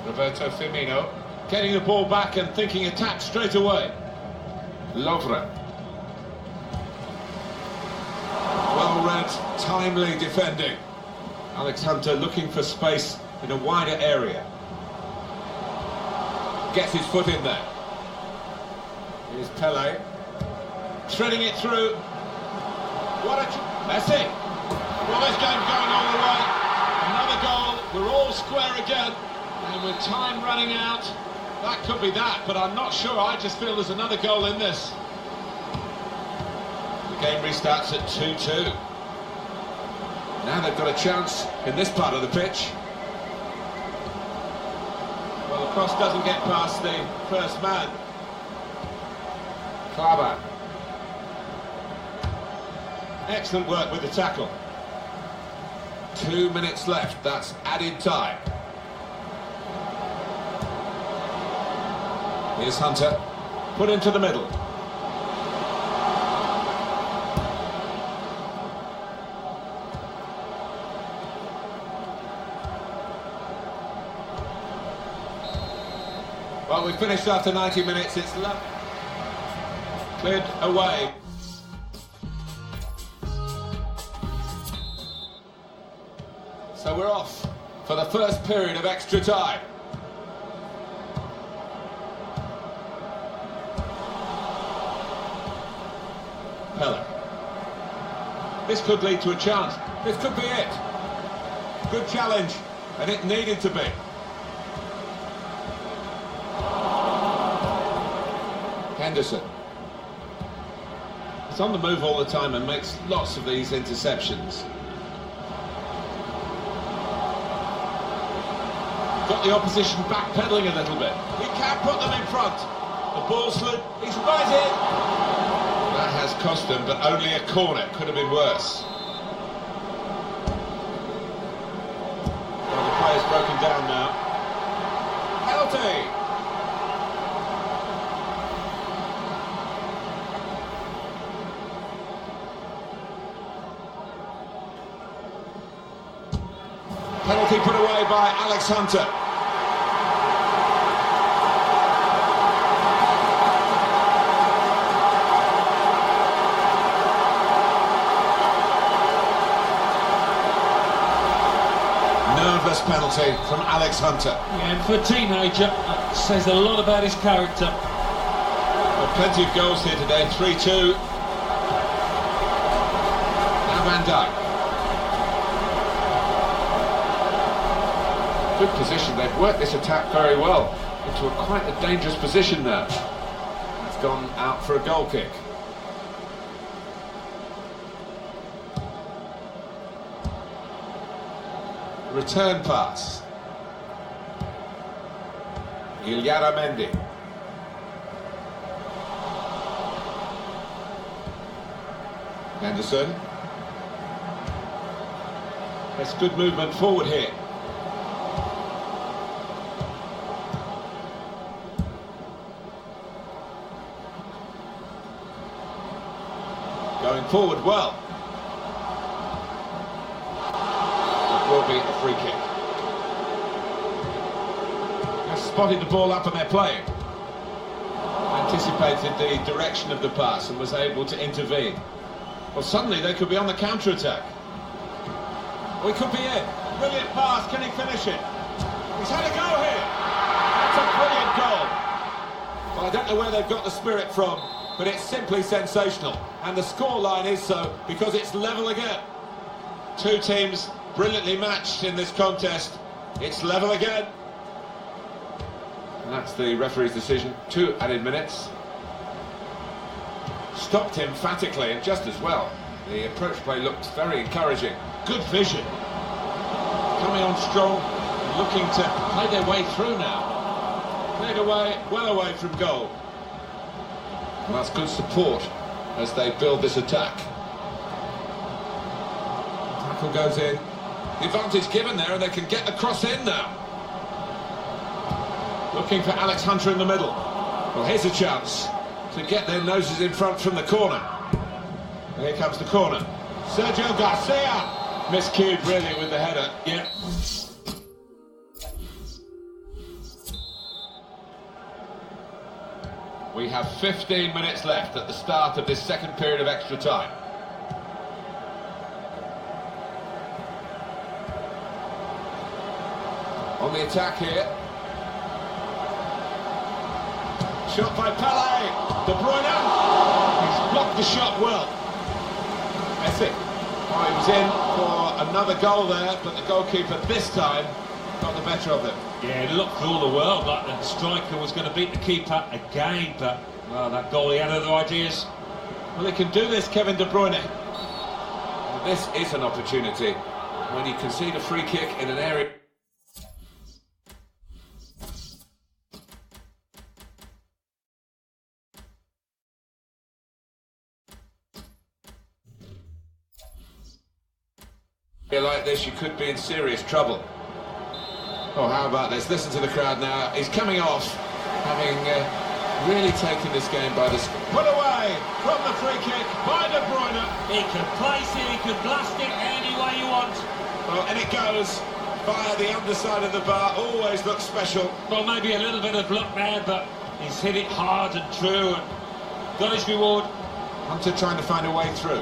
Roberto Firmino. Getting the ball back and thinking attack straight away. Lovren. Well read, timely defending. Alex Hunter looking for space in a wider area. Gets his foot in there. Here's Pele. Threading it through. What a... Messi! Well, this game's going all the way. Another goal. We're all square again. And with time running out, that could be that, but I'm not sure. I just feel there's another goal in this. The game restarts at 2-2. Now they've got a chance in this part of the pitch. Well, the cross doesn't get past the first man. Klaber. Excellent work with the tackle. 2 minutes left, that's added time. Here's Hunter. Put into the middle. Well, we've finished after 90 minutes. It's cleared away. So we're off for the first period of extra time. Pele. This could lead to a chance. This could be it. Good challenge, and it needed to be. Henderson. He's on the move all the time and makes lots of these interceptions. Got the opposition backpedaling a little bit. He can put them in front. The ball slid. He's right in. That has cost them, but only a corner. Could have been worse. Well, the play's broken down now. Penalty. Penalty put away by Alex Hunter. Nervous penalty from Alex Hunter. Yeah, and for a teenager, that says a lot about his character. Well, plenty of goals here today, 3-2. Now Van Dijk. Good position. They've worked this attack very well into quite a dangerous position now. It's gone out for a goal kick. Return pass. Illaramendi. Henderson. That's good movement forward here. Going forward well. It will be a free kick. They've spotted the ball up and they're playing. Anticipated the direction of the pass and was able to intervene. Well, suddenly they could be on the counter-attack. We could be in. Brilliant pass, can he finish it? He's had a go here. That's a brilliant goal. Well, I don't know where they've got the spirit from, but it's simply sensational. And the scoreline is so because it's level again. Two teams brilliantly matched in this contest. It's level again. And that's the referee's decision. 2 added minutes. Stopped emphatically and just as well. The approach play looked very encouraging. Good vision. Coming on strong, looking to play their way through now. Cleared away, well away from goal. And that's good support as they build this attack. Tackle goes in. The advantage given there, and they can get the cross in now. Looking for Alex Hunter in the middle. Well, here's a chance to get their noses in front from the corner. And here comes the corner. Sergio Garcia! Miscued really with the header. Yeah. We have 15 minutes left at the start of this second period of extra time. On the attack here. Shot by Pele. De Bruyne. He's blocked the shot well. Messi. Oh, he was in for another goal there, but the goalkeeper this time got the better of him. Yeah, it looked for all the world like the striker was going to beat the keeper again, but, well, that goalie had other ideas. Well, he can do this, Kevin De Bruyne. Well, this is an opportunity when you concede a free kick in an area. Like this, you could be in serious trouble. Oh, how about this? Listen to the crowd now. He's coming off, having really taken this game by the... Put away from the free kick by De Bruyne. He could place it, he could blast it any way you want. Well, and it goes via the underside of the bar. Always looks special. Well, maybe a little bit of luck there, but he's hit it hard and true and got his reward. Hunter trying to find a way through.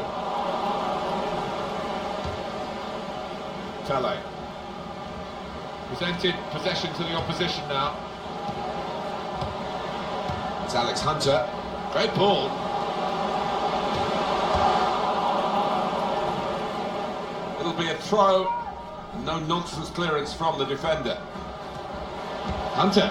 Pele. Presented possession to the opposition now. It's Alex Hunter. Great ball. It'll be a throw. No nonsense clearance from the defender. Hunter.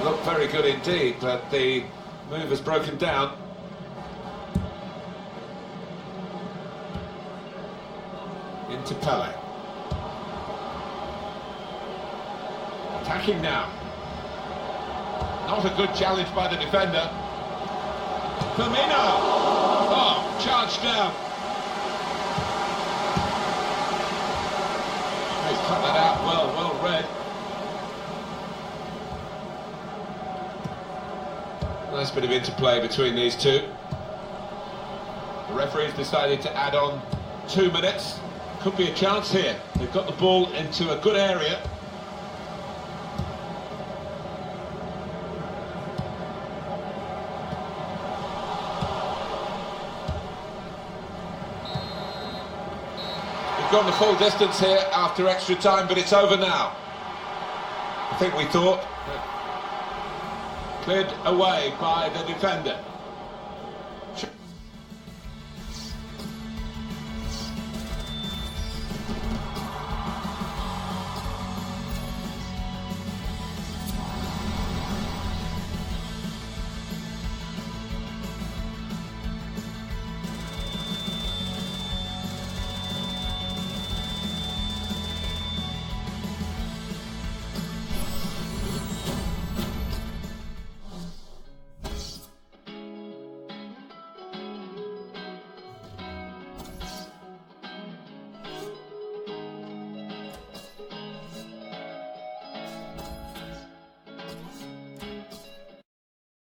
Looked very good indeed, but the move has broken down. Into Pele. Attacking now. Not a good challenge by the defender. Firmino! Oh, charged down. He's cut that out well read. Nice bit of interplay between these two. The referee's decided to add on 2 minutes. Could be a chance here. They've got the ball into a good area. We've gone the full distance here after extra time, but it's over now. I think we thought. Cleared away by the defender.